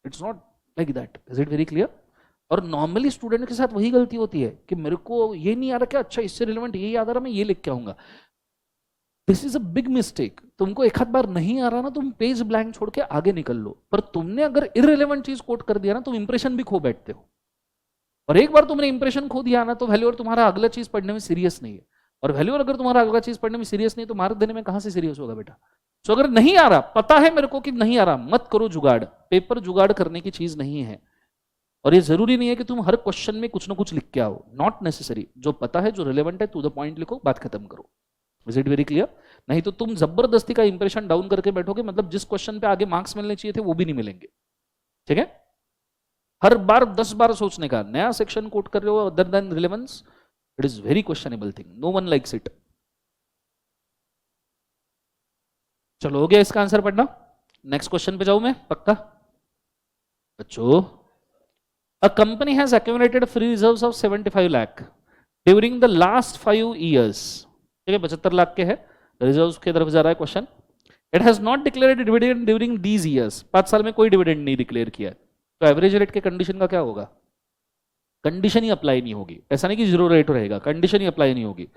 It's not like that. Is it very clear? और नॉर्मली स्टूडेंट के साथ वही गलती होती है कि मेरे को ये नहीं आ रहा क्या, अच्छा इससे रिलेवेंट ये याद आ रहा, मैं ये लिख के आऊंगा. This is a big mistake. तुमको एक आध बार नहीं आ रहा ना, तुम पेज ब्लैंक छोड़ के आगे निकल लो, पर तुमने अगर इररिलेवेंट चीज कोट कर दिया ना, तुम इंप्रेशन भी खो बैठते हो, और एक बार तुमने इंप्रेशन खो दिया ना तो वैल्यूअर तुम्हारा अगला चीज पढ़ने में सीरियस नहीं है, और वैल्यूअर अगर तुम्हारा अगला चीज पढ़ने में सीरियस नहीं तो मार्क देने में कहां से सीरियस होगा बेटा. सो अगर नहीं आ रहा, पता है मेरे को कि नहीं आ रहा, मत करो जुगाड़. पेपर जुगाड़ करने की चीज नहीं है, और ये जरूरी नहीं है कि तुम हर क्वेश्चन में कुछ ना कुछ लिख के आओ, नॉट नेसेसरी. जो पता है, जो रिलेवेंट है, टू द पॉइंट लिखो, बात खत्म करो. Is it very clear? नहीं तो तुम जबरदस्ती का इंप्रेशन डाउन करके बैठोगे, मतलब जिस क्वेश्चन पे आगे मार्क्स मिलने चाहिए थे वो भी नहीं मिलेंगे. ठीक है? हर बार 10 बार सोचने का. नया सेक्शन कोट कर रहे हो other than relevance, it is very questionable thing, no one likes it. चलो हो गया इसका आंसर पढ़ना. नेक्स्ट क्वेश्चन पे जाऊं मैं पक्का. बच्चों, a company has accumulated free reserves of 75 lakh during the last 5 years. ठीक है, 75 लाख के है रिजर्व्स की तरफ जा रहा है question. It has not declared dividend during these years. 5 साल में कोई डिविडेंड नहीं डिक्लेयर किया, तो एवरेज रेट के कंडीशन का क्या होगा? कंडीशन ही अप्लाई नहीं होगी. ऐसा नहीं कि जीरो रेट रहेगा, कंडीशन ही अप्लाई नहीं होगी.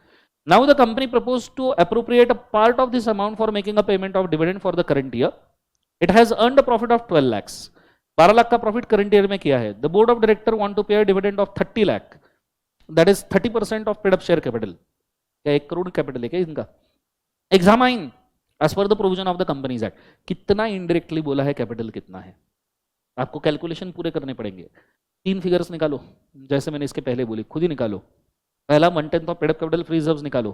Now the company propose to appropriate a part of this amount for making a payment of dividend for the current year. It has earned a profit of 12 lakhs. 12 lakh का profit current year में किया है. The board of director want to pay a dividend of 30 lakh, that is 30% of paid up share capital. क्या 1 crore capital है क्या इनका? Examine as per the provision of the companies act. कितना indirectly बोला है कैपिटल कितना है, आपको कैलकुलेशन पूरे करने पड़ेंगे. 3 फिगर्स निकालो, जैसे मैंने इसके पहले बोली, खुद ही निकालो. पहला 1/10 of paid up capital free reserves निकालो.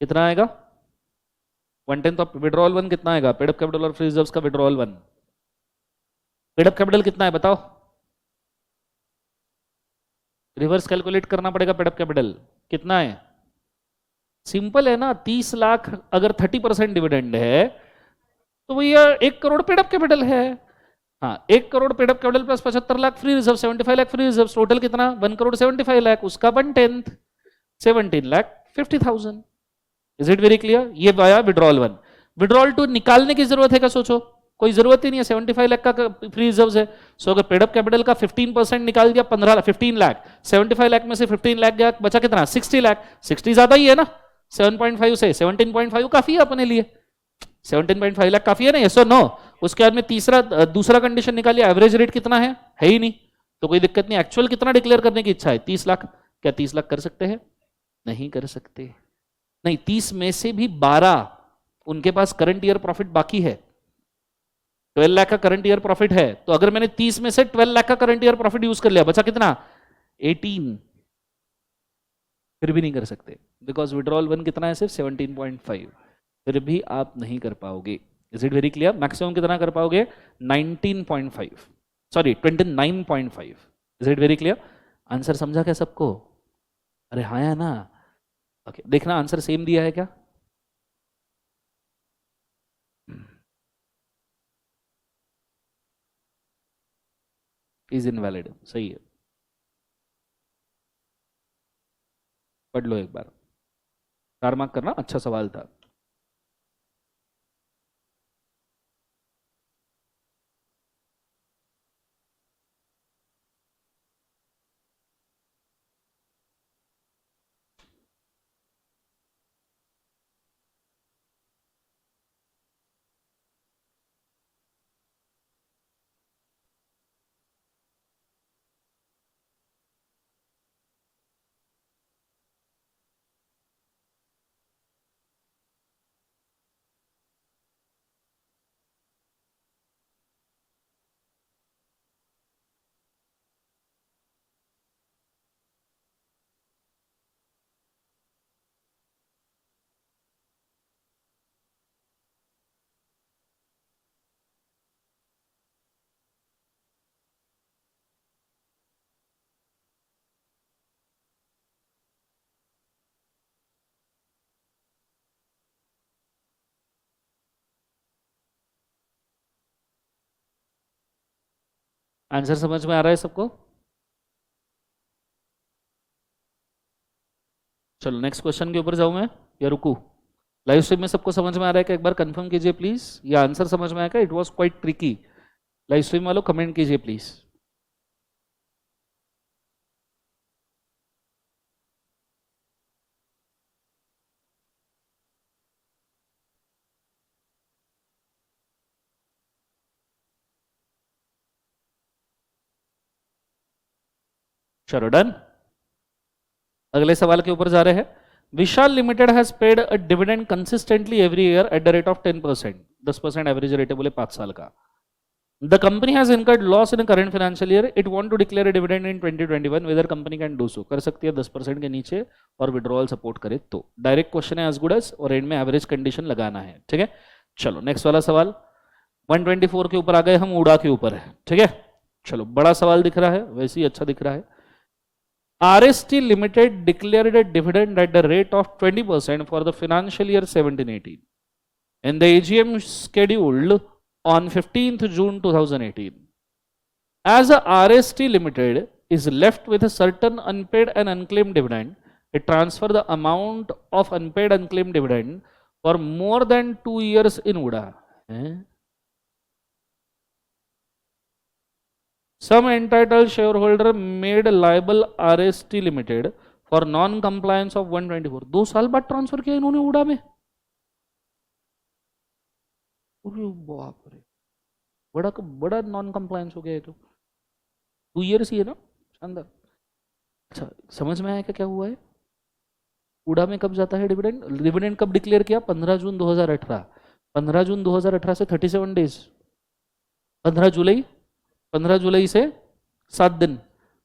कितना आएगा? 1/10 ऑफ विड्रॉल 1 कितना आएगा? पेड अप कैपिटल और फ्री रिजर्व्स का विड्रॉल 1. पेड अप कैपिटल कितना है बताओ? रिवर्स कैलकुलेट करना पड़ेगा. पेड अप कैपिटल कितना है? सिंपल है ना, 30 लाख अगर 30% डिविडेंड है तो भैया 1 करोड़ पेड अप कैपिटल है. हाँ, 1 crore paid up capital plus 75 lakh free reserve, 75 lakh free reserve, total कितना? 1 करोड़ 75 लाख, उसका 1/10 17,50,000. Is it very clear? ये आया विड्रॉल 1. विड्रॉल 2 निकालने की जरूरत है क्या? सोचो, कोई जरूरत ही नहीं है, 75 लाख का फ्री रिजर्व है. सो अगर पेड अप कैपिटल का 15% निकाल दिया, 15 लाख, 75 लाख में से 15 लाख गया, बचा कितना? 60 लाख. 60 ज्यादा ही है ना, 7.5 से 17.5 काफी है अपने लिए. 17.5 लाख काफी है ना, यस और नो? उसके बाद में दूसरा कंडीशन निकालिए, एवरेज रेट कितना है ही नहीं, तो कोई दिक्कत नहीं. एक्चुअल कितना डिक्लेयर करने की इच्छा है? 30 लाख. क्या 30 लाख कर सकते हैं? नहीं कर सकते. नहीं, 30 में से भी 12 उनके पास करंट ईयर प्रॉफिट बाकी है. 12 लाख का करंट ईयर प्रॉफिट है, तो अगर मैंने 30 में से 12 लाख का करंट ईयर प्रॉफिट यूज कर लिया, बचा कितना? 18. फिर भी नहीं कर सकते, बिकॉज विड्रॉल 1 कितना है? सिर्फ 17.5. फिर भी आप नहीं कर पाओगे. Is it very clear? Maximum कितना कर पाओगे? 19.5, sorry 29.5. Is it very clear? Answer समझा क्या सबको? अरे हाँ है ना? ओके, देखना आंसर सेम दिया है क्या? इज इनवैलिड, सही है। पढ़ लो एक बार, 4 मार्क करना, अच्छा सवाल था। आंसर समझ में आ रहा है सबको? चलो नेक्स्ट क्वेश्चन के ऊपर जाऊं मैं या रुकूं? लाइव स्ट्रीम में सबको समझ में आ रहा है कि एक बार कंफर्म कीजिए प्लीज, या आंसर समझ में आया क्या? It was quite tricky. Live stream वालों कमेंट कीजिए प्लीज। चलो डन, अगले सवाल के ऊपर जा रहे हैं। Vishal limited has paid a dividend consistently every year at the rate of 10%, 10% average rate है बोले 5 साल का। The company has incurred loss in current financial year, it want to declare a dividend in 2021, weather company can do सो, कर सकती है 10% के नीचे और विड्रॉल सपोर्ट करे तो। डायरेक्ट क्वेश्चन है एज गुड एज, और एंड में एवरेज कंडीशन लगाना है, ठीक है। चलो नेक्स्ट वाला सवाल, 124 के ऊपर आ गए हम, उड़ा के ऊपर है, ठीक है। चलो बड़ा सवाल दिख रहा है, वैसे ही अच्छा दिख रहा है। RST Limited declared a dividend at the rate of 20% for the financial year 17-18 in the AGM scheduled on 15th June 2018. As the RST Limited is left with a certain unpaid and unclaimed dividend, it transfer the amount of unpaid unclaimed dividend for more than 2 years in UDA. Some entitled shareholder made liable RST Limited for non-compliance of 124. 2 साल बाद transfer किया इन्होंने उड़ा में। अरे बाप रे, बड़ा बड़ा नॉन कंप्लायंस हो गया है तो। 2 ईयर्स ही है ना, शानदार। अच्छा समझ में आया क्या क्या हुआ है? उड़ा में कब जाता है डिविडेंड? डिविडेंड कब डिक्लेयर किया? 15 जून 2018। 15 जून 2018 से 37 डेज, 15 जुलाई, 15 जुलाई से 7 दिन,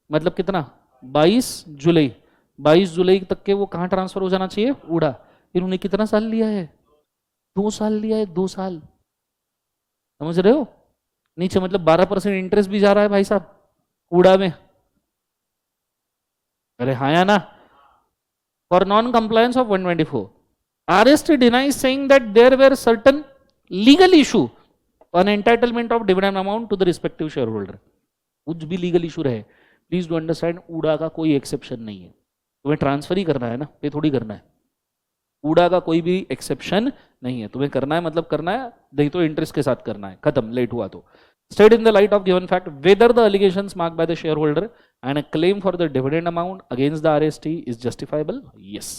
मतलब कितना? 22 जुलाई। 22 जुलाई तक के वो कहाँ ट्रांसफर हो जाना चाहिए? उड़ा। इन्होंने कितना साल लिया है? 2 साल लिया है, 2 साल। समझ रहे हो? नीचे मतलब 12% इंटरेस्ट भी जा रहा है भाई साहब उड़ा में। अरे हाँ या ना? For non compliance of 124, RST denies saying that there were certain legal issue on entitlement of dividend amount to the respective shareholder. कुछ भी लीगल इशू रहे, प्लीज डू अंडरस्टैंड, ऊडा का कोई एक्सेप्शन नहीं है। तुम्हें ट्रांसफर ही करना है ना, पे थोड़ी करना है। ऊडा का कोई भी एक्सेप्शन नहीं है, तुम्हें करना है मतलब करना है, नहीं तो इंटरेस्ट के साथ करना है, खत्म, लेट हुआ तो। State in the light of given fact whether the allegations marked by the shareholder and a claim for the dividend amount against the RST is justifiable. Yes,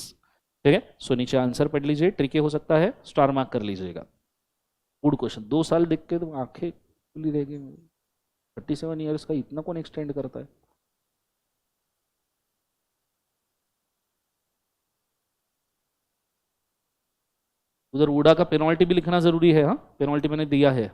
ठीक है। सो नीचे आंसर पढ़ लीजिए, ट्रिकी हो सकता है, स्टार मार्क कर लीजिएगा। Good question. 2 साल देख के तो आंखें खुली रहेगी। 37 ईयर्स का इतना कौन एक्सटेंड करता है? उधर वुडा का पेनल्टी भी लिखना जरूरी है, हाँ पेनल्टी मैंने दिया है।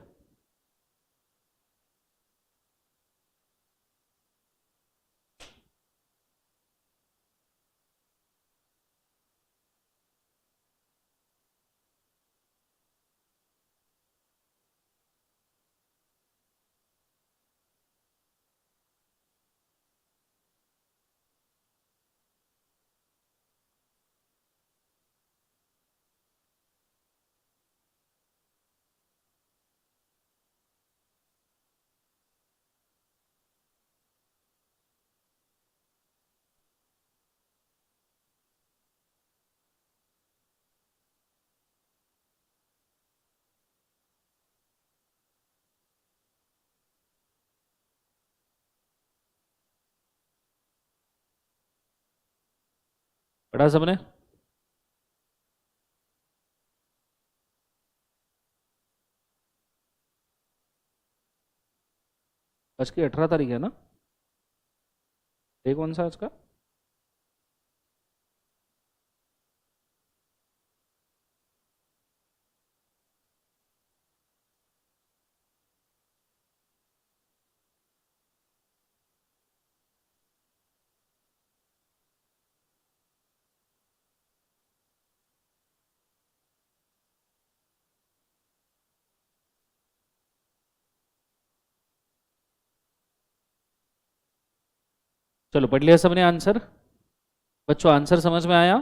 पढ़ा सबने? आज की 18 तारीख है ना? डे कौन सा आज का? चलो पढ़ लिया सबने आंसर? बच्चों आंसर समझ में आया?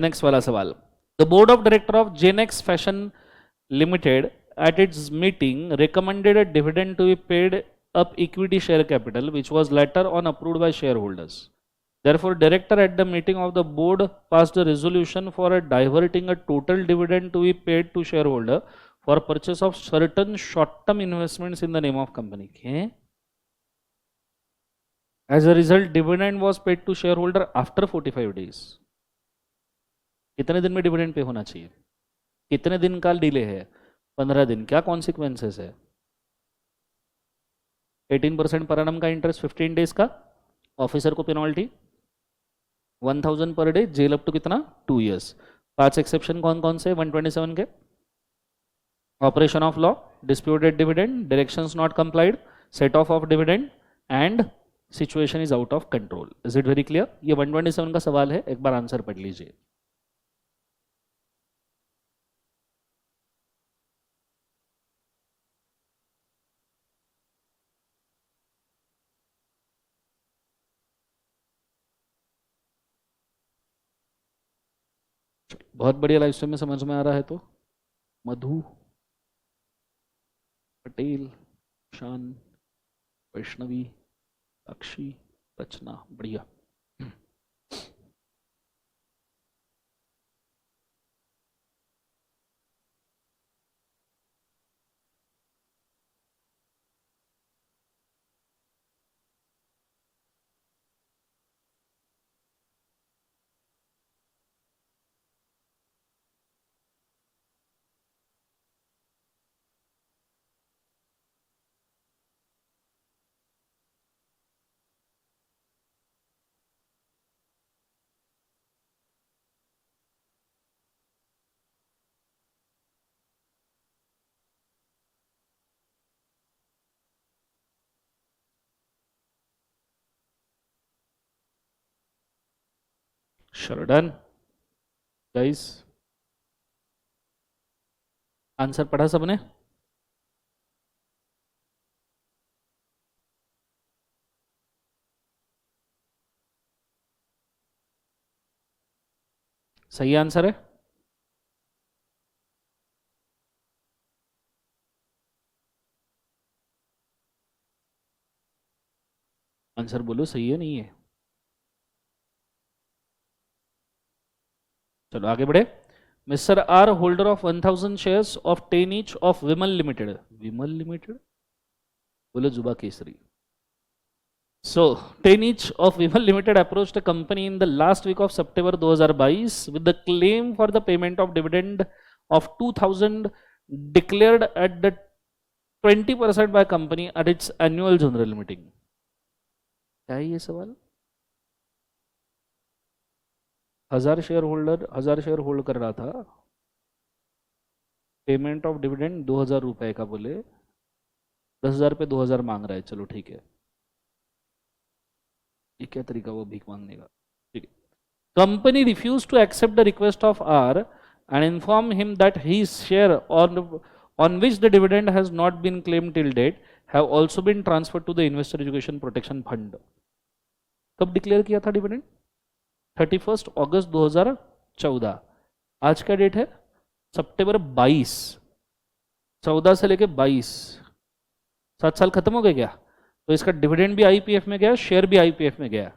नेक्स्ट वाला सवाल। The board of director of Genex fashion limited at its meeting recommended a dividend to be paid up equity share capital which was later on approved by shareholders. Therefore, director at the meeting of the board passed a resolution for a diverting a total dividend to be paid to shareholder for purchase of certain short-term investments in the name of company. Okay? As a result, dividend was paid to shareholder after 45 days. कितने दिन में dividend pay होना चाहिए? कितने दिन का delay है? 15 दिन। क्या कॉन्सिक्वेंसेस है? 18% पर एनम का इंटरेस्ट 15 डेज का, ऑफिसर को penalty 1000 per day, jail up to कितना? 2 years। 5 एक्सेप्शन कौन कौन से? 127 के। Operation of law, disputed dividend, directions not complied, set of dividend and situation is out of control. Is it very clear? ये 127 का सवाल है, एक बार आंसर पढ़ लीजिए। बहुत बढ़िया, लाइव स्ट्रीम में समझ में आ रहा है तो मधु, पटेल, शान, वैष्णवी, अक्षी, रचना, बढ़िया। शरडन गाइस, आंसर पढ़ा सबने? सही आंसर है? आंसर बोलो, सही है नहीं है? चलो आगे बढ़े। Mister R, holder of 1000 shares of 10 each of Vimal limited. Vimal limited बोलो, जुबा Kesari. So, 10 each of Vimal Limited approached a company in the last week of September 2022 with the claim for the payment of dividend of 2000 declared at the 20% by company at its annual general meeting. क्या है ये सवाल? 1000 share hold कर रहा था, payment of dividend 2000 रुपए का, बोले 10,000 पे 2000 मांग रहा है। चलो ठीक है, ये क्या तरीका वो भीख मांगने का? ठीक है। Company refuse to accept the request of R and inform him that his share on which the dividend has not been claim till date have also been transferred to the investor education protection fund. कब declare किया था dividend? 31 अगस्त 2014। आज का date है सितंबर 22। 14 से लेके 22, 7 साल खत्म हो गए क्या? तो इसका डिविडेंड भी आईपीएफ में गया, शेयर भी आईपीएफ में गया।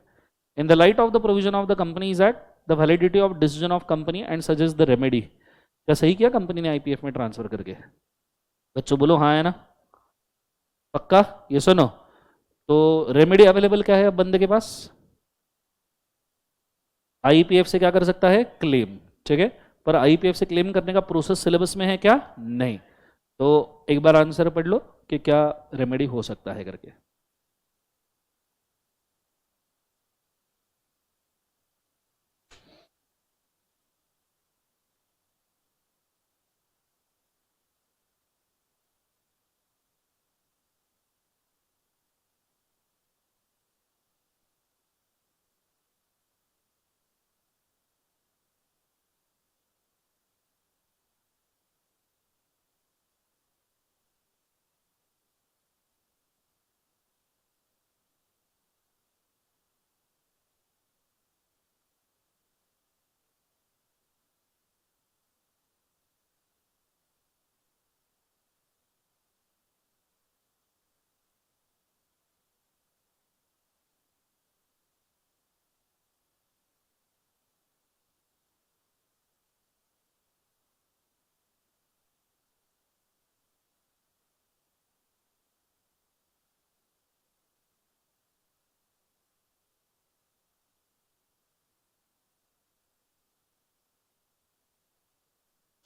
इन the light of the provision of the companies act, the validity of decision of company and suggest the remedy. क्या सही किया कंपनी ने आईपीएफ में ट्रांसफर करके? बच्चों बोलो हाँ है ना? पक्का? ये सुनो, तो रेमेडी अवेलेबल क्या है अब बंदे के पास? आईपीएफ से क्या कर सकता है, क्लेम, ठीक है, पर आईपीएफ से क्लेम करने का प्रोसेस सिलेबस में है क्या, नहीं। तो एक बार आंसर पढ़ लो कि क्या रेमेडी हो सकता है करके।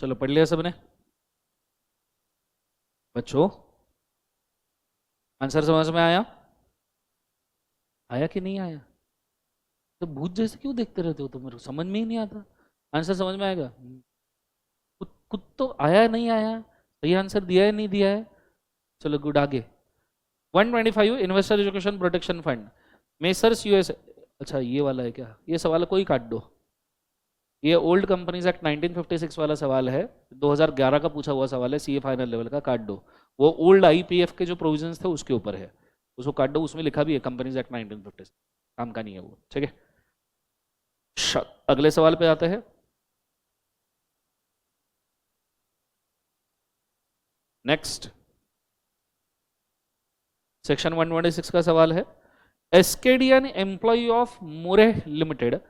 चलो पढ़ लिया सबने बच्चों, आंसर समझ में आया, आया कि नहीं आया? तो भूत जैसे क्यों देखते रहते हो तुम, मेरे को समझ में ही नहीं आता। आंसर समझ में आएगा, कुछ कुछ तो आया है, नहीं आया, सही आंसर दिया है नहीं दिया है। चलो गुड, आगे 125 investor education protection fund messrs US, अच्छा ये वाला है क्या, ये सवाल कोई काट दो, ये ओल्ड कंपनीज एक्ट 1956 वाला सवाल है, 2011 का पूछा हुआ सवाल है, सीए फाइनल लेवल का, काट दो। वो ओल्ड आईपीएफ के जो प्रोविजंस थे उसके ऊपर है, उसको काट दो, उसमें लिखा भी है कंपनीज एक्ट 1956, काम का नहीं है वो, ठीक है। अगले सवाल पे आते हैं। नेक्स्ट सेक्शन 126 का सवाल है, SKD an employ of More limited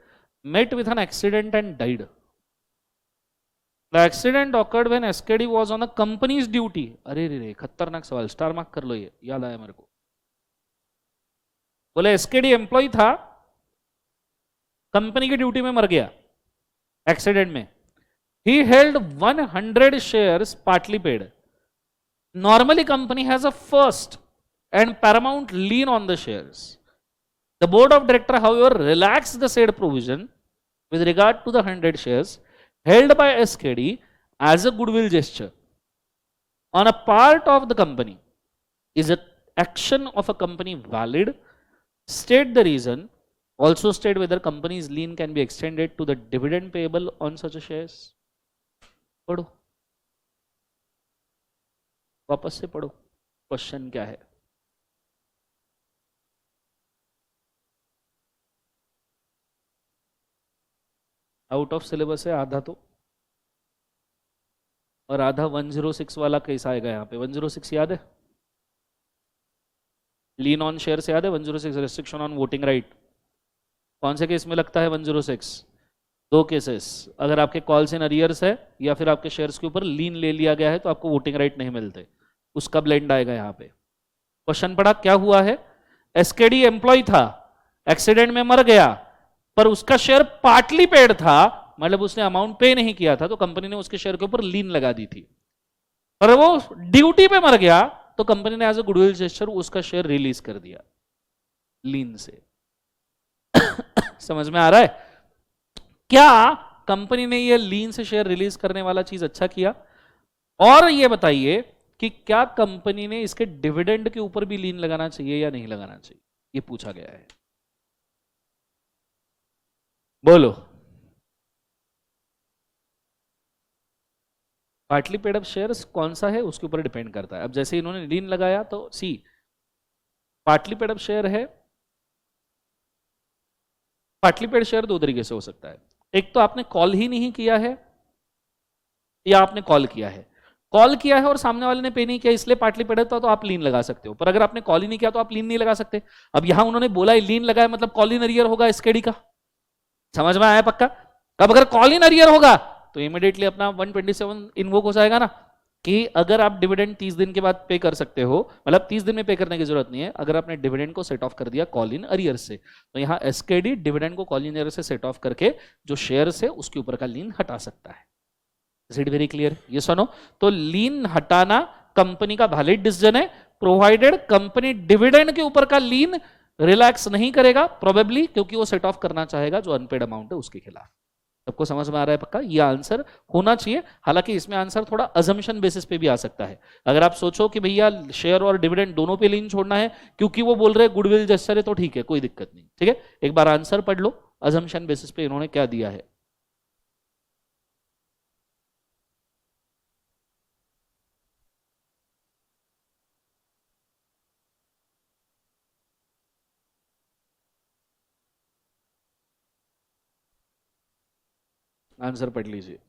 met with an accident and died. The accident occurred when SKD was on the company's duty. अरे रे रे, खतरनाक सवाल, स्टार मार्क कर लो, ये याद आया मेरे को। बोले एसकेडी एम्प्लॉय था, कंपनी की ड्यूटी में मर गया एक्सीडेंट में। He held 100 shares partly paid. Normally company has a first and paramount lien on the shares. The board of director however relaxed the said provision with regard to the 100 shares held by SKD as a goodwill gesture on a part of the company. Is the action of a company valid? State the reason. Also state whether company's lien can be extended to the dividend payable on such shares. पढ़ो, वापस से पढ़ो, question क्या है। Out of syllabus है आधा तो, और आधा 106 वाला केस आएगा यहाँ पे। 106 याद है, लीन ऑन शेयर से याद है 106, रेस्ट्रिक्शन ऑन वोटिंग राइट, कौन से केस में लगता है 106? दो केसेस, अगर आपके कॉल्स इन अरियर्स है या फिर आपके शेयर्स के ऊपर लीन ले लिया गया है तो आपको वोटिंग राइट नहीं मिलते, उसका ब्लेंड आएगा यहाँ पे। क्वेश्चन पढ़ा, क्या हुआ है, एसकेडी एम्प्लॉय था, एक्सीडेंट में मर गया, पर उसका शेयर पार्टली पेड था, मतलब उसने अमाउंट पे नहीं किया था, तो कंपनी ने उसके शेयर के ऊपर लीन लगा दी थी। पर वो ड्यूटी पे मर गया तो कंपनी ने एज अ गुडविल जेस्चर उसका शेयर रिलीज कर दिया लीन से। समझ में आ रहा है? क्या कंपनी ने ये लीन से शेयर रिलीज करने वाला चीज अच्छा किया? और ये बताइए कि क्या कंपनी ने इसके डिविडेंड के ऊपर भी लीन लगाना चाहिए या नहीं लगाना चाहिए, ये पूछा गया है। बोलो, पार्टली पेड अप शेयर्स कौन सा है उसके ऊपर डिपेंड करता है। अब जैसे इन्होंने लीन लगाया तो सी पार्टली पेड अप शेयर है। पार्टली पेड शेयर दो तरीके से हो सकता है, एक तो आपने कॉल ही नहीं किया है या आपने कॉल किया है। कॉल किया है और सामने वाले ने पे नहीं किया इसलिए पार्टली पेड था तो आप लीन लगा सकते हो, पर अगर आपने कॉल ही नहीं किया तो आप लीन नहीं लगा सकते। अब यहां उन्होंने बोला लीन लगाया मतलब कॉल इन अरियर होगा एसकेडी का, समझ में आया पक्का? अब अगर कॉल इन अरियर होगा तो इमीडिएटली अपना 127 इन्वोक हो जाएगा ना, कि अगर आप डिविडेंड 30 दिन के बाद पे कर सकते हो, मतलब 30 दिन में पे करने की जरूरत नहीं है, अगर आपने डिविडेंड को सेट ऑफ कर दिया कॉल इन अरियर से, तो यहाँ एसकेडी डिविडेंड को कॉल इन अरियर से सेट ऑफ करके जो शेयर है उसके ऊपर का लीन हटा सकता है। Is it very clear? ये सुनो, तो लीन हटाना कंपनी का वैलिड डिसीजन है, प्रोवाइडेड कंपनी डिविडेंड के ऊपर का लीन रिलैक्स नहीं करेगा प्रोबेबली, क्योंकि वो सेट ऑफ करना चाहेगा जो अनपेड अमाउंट है उसके खिलाफ। सबको समझ में आ रहा है पक्का? ये आंसर होना चाहिए। हालांकि इसमें आंसर थोड़ा अजम्पशन बेसिस पे भी आ सकता है। अगर आप सोचो कि भैया शेयर और डिविडेंड दोनों पे लीन छोड़ना है क्योंकि वो बोल रहे हैं गुडविल जेस्चर है, तो ठीक है, कोई दिक्कत नहीं। ठीक है, एक बार आंसर पढ़ लो अजम्पशन बेसिस पे इन्होंने क्या दिया है। आंसर पढ़ लीजिए।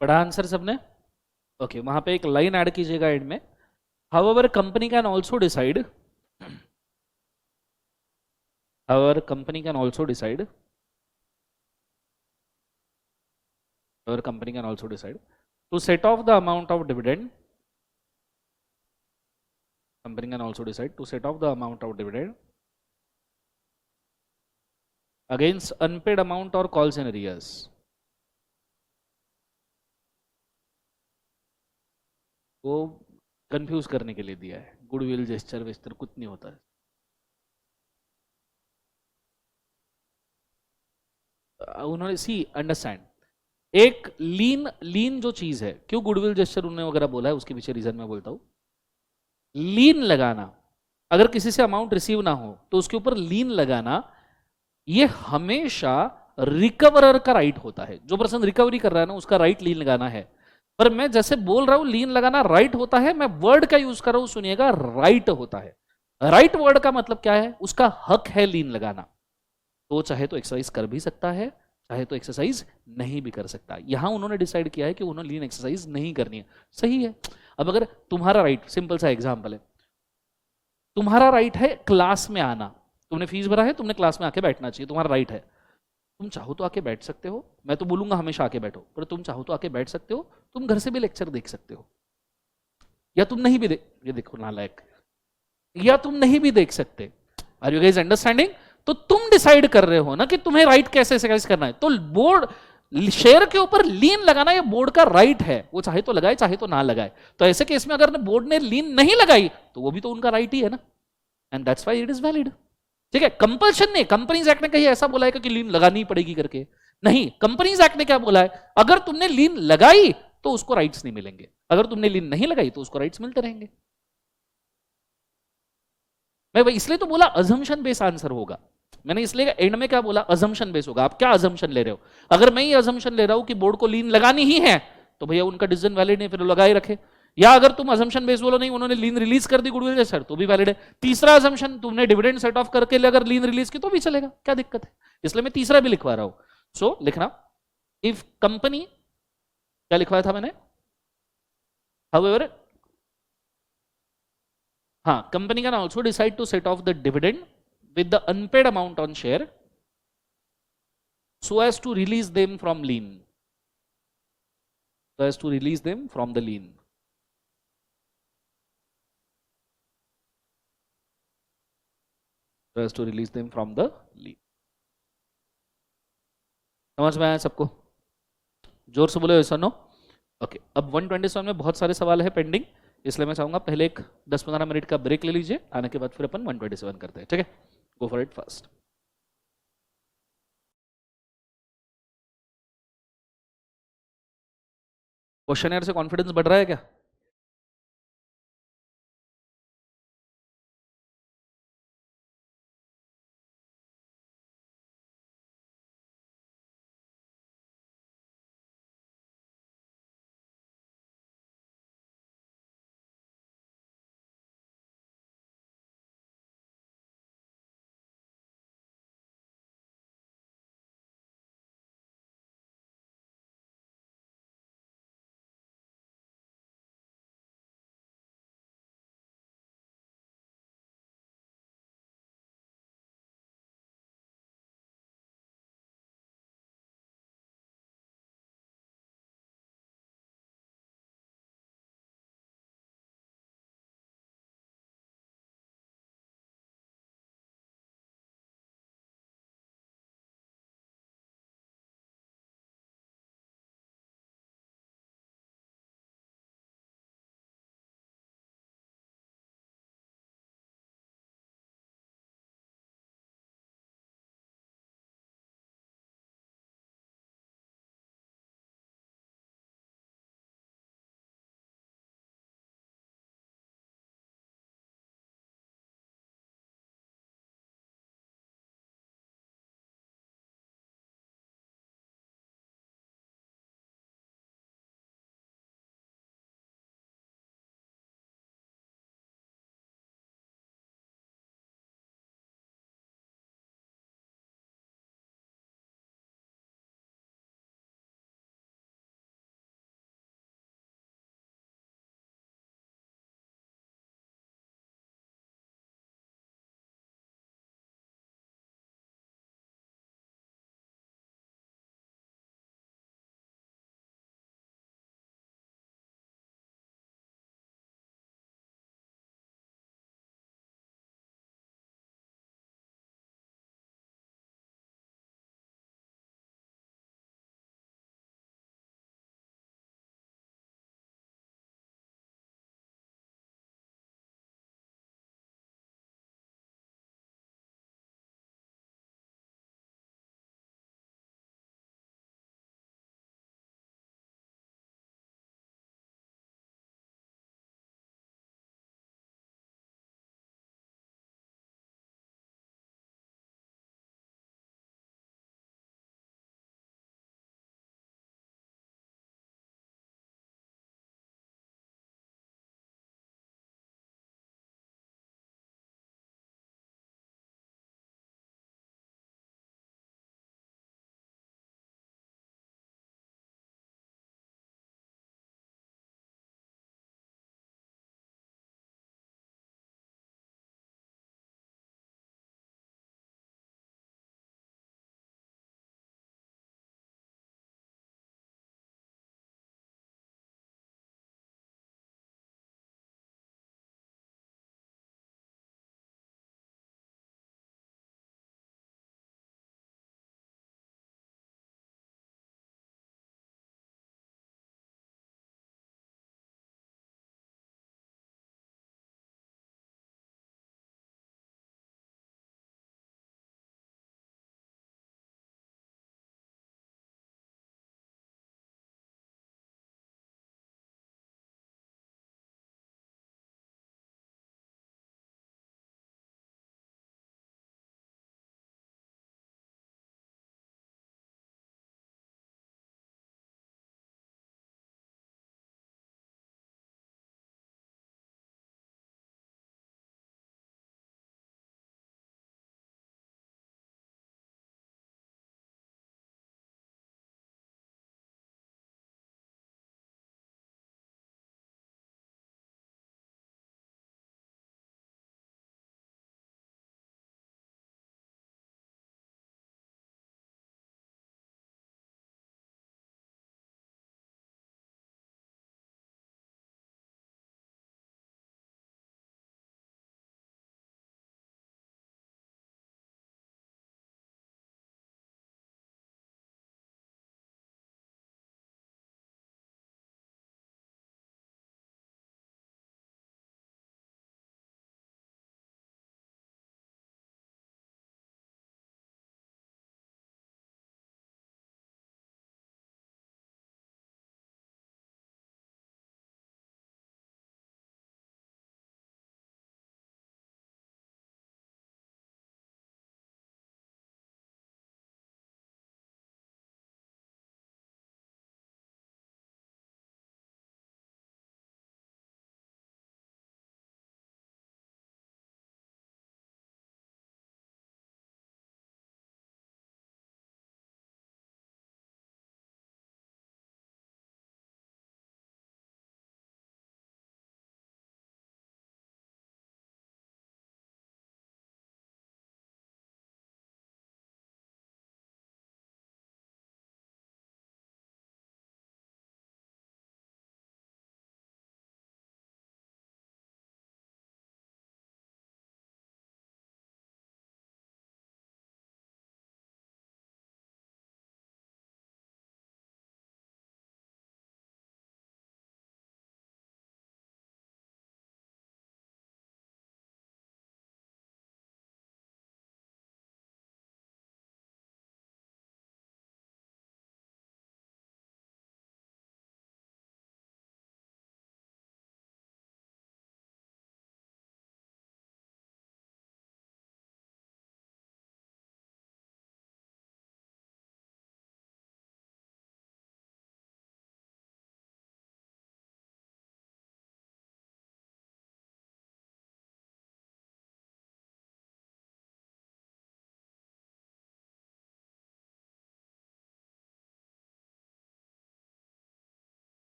पढ़ा आंसर सबने? ओके, वहां पे एक लाइन ऐड कीजिएगा एंड में, however company can also decide, however company can also decide, however company can also decide to set off the amount of dividend, company can also decide to set off the amount of dividend against unpaid amount or calls in arrears। वो confuse करने के लिए दिया है, goodwill gesture vesture कुछ नहीं होता है। उन्होंने सी अंडरस्टैंड, एक लीन, लीन जो चीज है, क्यों गुडविल जेस्चर उन्होंने वगैरह बोला है उसके पीछे रीजन मैं बोलता हूं। लीन लगाना, अगर किसी से अमाउंट रिसीव ना हो तो उसके ऊपर लीन लगाना, ये हमेशा रिकवरर का राइट होता है। जो पर्सन रिकवरी कर रहा है ना उसका राइट लीन लगाना है। पर मैं जैसे बोल रहा हूं लीन लगाना राइट होता है, मैं वर्ड का यूज कर रहा हूं, सुनिएगा, राइट होता है। राइट वर्ड का मतलब क्या है? उसका हक है लीन लगाना। तो चाहे तो एक्सरसाइज कर भी सकता है, चाहे तो एक्सरसाइज नहीं भी कर सकता। यहां उन्होंने डिसाइड किया है कि उन्होंने लीन एक्सरसाइज नहीं करनी है, सही है। अब अगर तुम्हारा राइट, सिंपल सा एग्जांपल है, तुम्हारा राइट है क्लास में आना, तुमने फीस भरा है, तुमने क्लास में आके बैठना चाहिए, तुम्हारा राइट है। तुम चाहो तो आके बैठ सकते हो, मैं तो बोलूंगा हमेशा आके बैठो, पर तुम चाहो तो आके बैठ सकते हो, तुम घर से भी लेक्चर देख सकते हो, या तुम नहीं भी ये देखो नालायक, या तुम नहीं भी देख सकते। Are you guys understanding? तो तुम डिसाइड कर रहे हो ना कि तुम्हें राइट कैसे एक्सरसाइज करना है। तो बोर्ड शेयर के ऊपर लीन लगाना ये बोर्ड का राइट है, वो चाहे तो लगाए चाहे तो ना लगाए। तो ऐसे केस में अगर बोर्ड ने लीन नहीं लगाई तो वो भी तो उनका राइट ही है ना, and that's why it is valid. ठीक है, कंपल्शन नहीं, कंपनीज एक्ट ने कहीं ऐसा बोला है कि लीन लगानी पड़ेगी करके, नहीं। कंपनीज एक्ट ने क्या बोला है? अगर तुमने लीन लगाई तो उसको राइट्स नहीं मिलेंगे, अगर तुमने लीन नहीं लगाई तो उसको राइट्स मिलते रहेंगे। मैं इसलिए तो बोला अजम्पशन बेस आंसर होगा, मैंने इसलिए एंड में क्या बोला, अजम्पशन बेस होगा। आप क्या अजम्पशन ले रहे हो? अगर मैं ये अजम्पशन ले रहा हूं कि बोर्ड को लीन लगानी ही है तो भैया उनका डिसीजन वैलिड नहीं, फिर लगाए रखे। या अगर तुम अजम्पशन बेस बोलो नहीं, उन्होंने लीन रिलीज कर दी गुडविल जेस्चर, तो भी वैलिड है। तीसरा अजम्पशन, तुमने डिविडेंड सेट ऑफ करके अगर लीन रिलीज की तो भी चलेगा, क्या दिक्कत है? इसलिए मैं तीसरा भी लिखवा रहा हूं। सो लिखना, इफ कंपनी, क्या लिखवाया था मैंने, हाउएवर, हाँ, company can also decide to set off the dividend with the unpaid amount on share so as to release them from lien, so as to release them from the lien, so as to release them from the lien। समझ में आया सबको? जोर से बोले, ऐसा no? Okay, अब 127 में बहुत सारे सवाल है पेंडिंग, इसलिए मैं चाहूँगा पहले एक 10-15 मिनट का ब्रेक ले लीजिए, आने के बाद फिर अपन 127 करते हैं, ठीक है? Go for it fast. Question से कॉन्फिडेंस बढ़ रहा है क्या?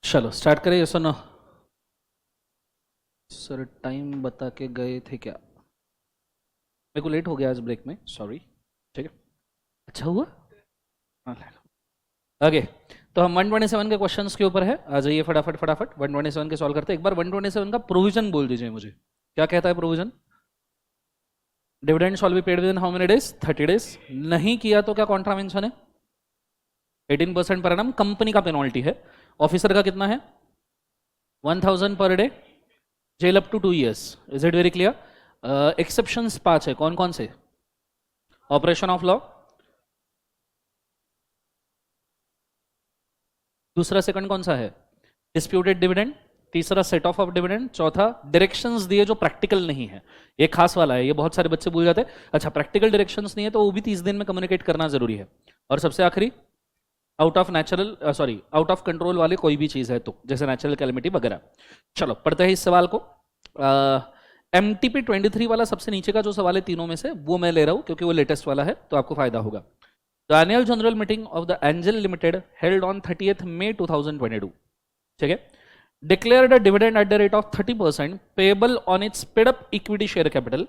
चलो स्टार्ट करें, ये सुनो सर, टाइम बता के गए थे क्या? मेरे को लेट हो गया आज ब्रेक में, सॉरी। ठीक है, अच्छा हुआ। ओके, तो हम 127 के क्वेश्चंस के ऊपर है, आ जाइए फटाफट फटाफट 127 के सॉल्व करते हैं। एक बार 127 का प्रोविजन बोल दीजिए मुझे, क्या कहता है provision? Dividend shall be paid within how many days? 30 days. नहीं किया तो क्या कॉन्ट्रावेंशन है? 18% पर एनम कंपनी का पेनल्टी है। ऑफिसर का कितना है? 1000 per day, jail up to 2 years। Is it very clear? Exceptions 5 है, कौन कौन से? ऑपरेशन ऑफ लॉ, दूसरा सेकंड कौन सा है? डिस्प्यूटेड डिविडेंड, तीसरा सेट ऑफ ऑफ डिविडेंड, चौथा डायरेक्शंस दिए जो प्रैक्टिकल नहीं है। ये खास वाला है, ये बहुत सारे बच्चे भूल जाते हैं। अच्छा, प्रैक्टिकल डायरेक्शंस नहीं है तो वो भी 30 दिन में कम्युनिकेट करना जरूरी है। और सबसे आखिरी, out of natural sorry out of control वाली कोई भी चीज है तो, जैसे नेचुरल कैलेमिटी वगैरह। चलो पढ़ते हैं इस सवाल को। MTP 23 वाला सबसे नीचे का जो सवाल है तीनों में से, वो मैं ले रहा हूं क्योंकि वो लेटेस्ट वाला है तो आपको फायदा होगा। The annual general meeting of the angel limited held on 30th May 2022, ठीक है, declared a dividend at the rate of 30% payable on its paid up equity share capital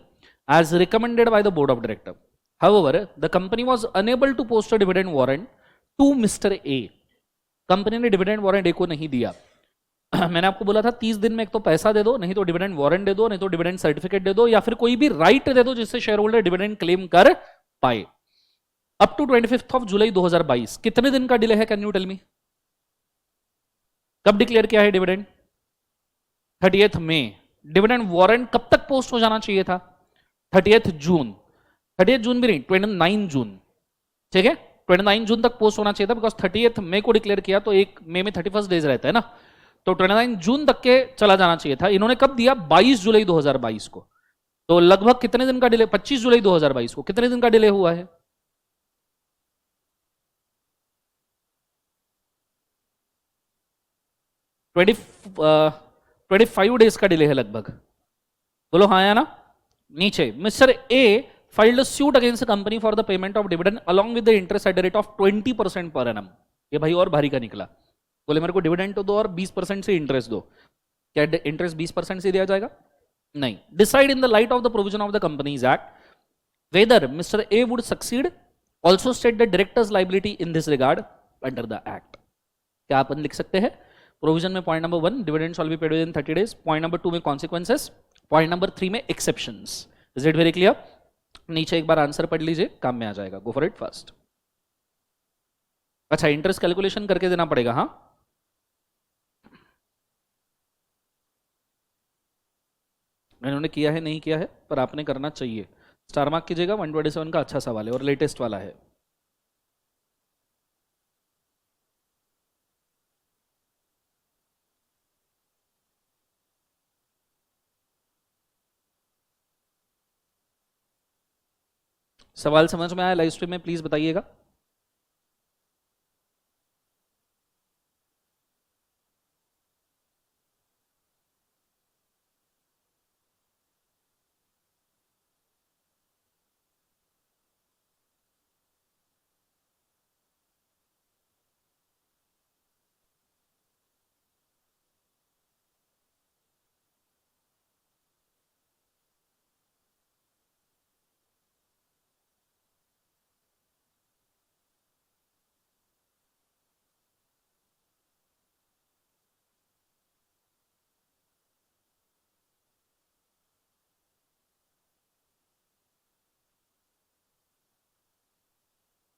as recommended by the board of directors. However, the company was unable to post a dividend warrant to Mr. A. Company ने dividend warrant ए को नहीं दिया। मैंने आपको बोला था 30 दिन में एक तो पैसा दे दो, नहीं तो डिविडेंड वारंट दे दो, नहीं तो डिविडेंड सर्टिफिकेट दे दो, या फिर कोई भी राइट दे दो जिससे शेयर होल्डर डिविडेंड क्लेम कर पाए। अप टू 25 जुलाई 2022 कितने दिन का डिले है? Can you tell me? कब डिक्लेयर किया है डिविडेंड? 30th मई। डिविडेंड वारंट कब तक पोस्ट हो जाना चाहिए था? 30th जून। 30th जून भी नहीं, 29 जून, ठीक है, 29 जून तक पोस्ट होना चाहिए था, बिकॉज 30th मई को डिक्लेयर किया तो एक मई में 31 डेज रहता है ना, तो 29 जून तक के चला जाना चाहिए था। इन्होंने कब दिया? 22 जुलाई 2022 को। तो लगभग कितने दिन का डिले? 25 जुलाई 2022 को कितने दिन का डिले हुआ है? 25 डेज का डिले है लगभग। बोलो हाँ या ना? नीचे, mister A filed a suit against the company for the payment of dividend along with the interest at the rate of 20% per annum। ये भाई और भारी का निकला। बोले मेरे को डिविडेंड तो दो और 20% से इंटरेस्ट दो। क्या इंटरेस्ट 20% से दिया जाएगा? नहीं। Decide in the light of the provision of the companies act whether mister A would succeed, also state the directors liability in this regard under the act. क्या अपन लिख सकते हैं? प्रोविजन में point number 1 dividend shall be paid within 30 days, point number 2 में consequences, point number 3 में exceptions. Is it very clear? नीचे एक बार आंसर पढ़ लीजिए, काम में आ जाएगा। Go for it first. अच्छा, इंटरेस्ट कैलकुलेशन करके देना पड़ेगा। हाँ, इन्होंने किया है नहीं किया है, पर आपने करना चाहिए। स्टार मार्क कीजिएगा, 127 का अच्छा सवाल है और लेटेस्ट वाला है। सवाल समझ में आया लाइव स्ट्रीम में? प्लीज बताइएगा।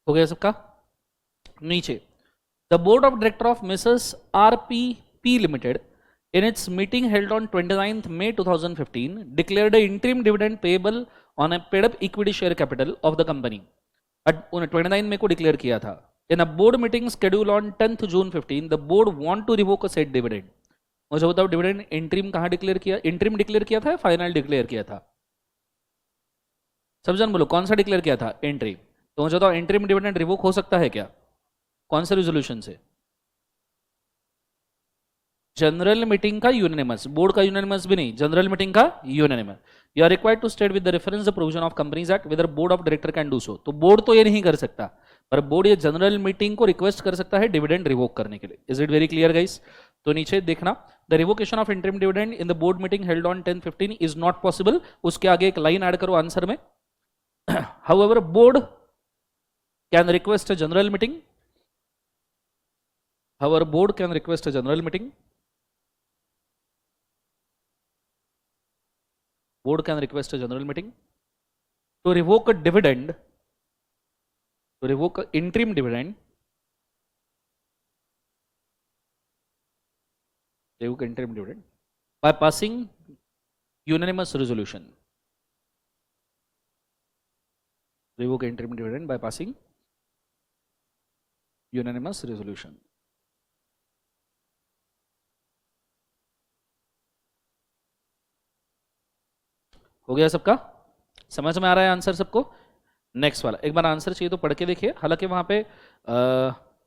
हो गया सबका? नीचे, the board of director of Mrs RPP limited in its meeting held on 29th May 2015 declared an interim dividend payable on a paid up equity share capital of the company। 29 मई को declare किया था। In a board meeting scheduled on 10th June 15 the board want to revoke a said dividend। मुझे बताओ, dividend interim कहाँ declare किया? Interim declare किया था या फाइनल डिक्लेयर किया था? सब जन बोलो, कौन सा डिक्लेयर किया था? इंटरिम। तो मुझे बताओ, इंटरिम डिविडेंड रिवोक हो सकता है क्या? कौन से रेजोल्यूशन से? जनरल मीटिंग का यूनानिमस, बोर्ड का यूनानिमस भी नहीं, जनरल मीटिंग का unanimous. You are required to state with the reference the provision of companies act whether board of director can do so. तो बोर्ड तो ये नहीं कर सकता, पर बोर्ड ये जनरल मीटिंग को रिक्वेस्ट कर सकता है डिविडेंड रिवोक करने के लिए। Is it very clear guys? तो नीचे देखना, the revocation of interim dividend in the board meeting held on 10/15 is not possible, उसके आगे एक लाइन ऐड करो आंसर में। However board can request a general meeting, however board can request a general meeting, board can request a general meeting to revoke a dividend, to revoke an interim dividend, revoke interim dividend by passing unanimous resolution, revoke interim dividend by passing unanimous resolution। हो गया सबका, समझ में आ रहा है answer सबको? Next वाला एक बार आंसर चाहिए तो पढ़ के देखिए। हालांकि वहां पे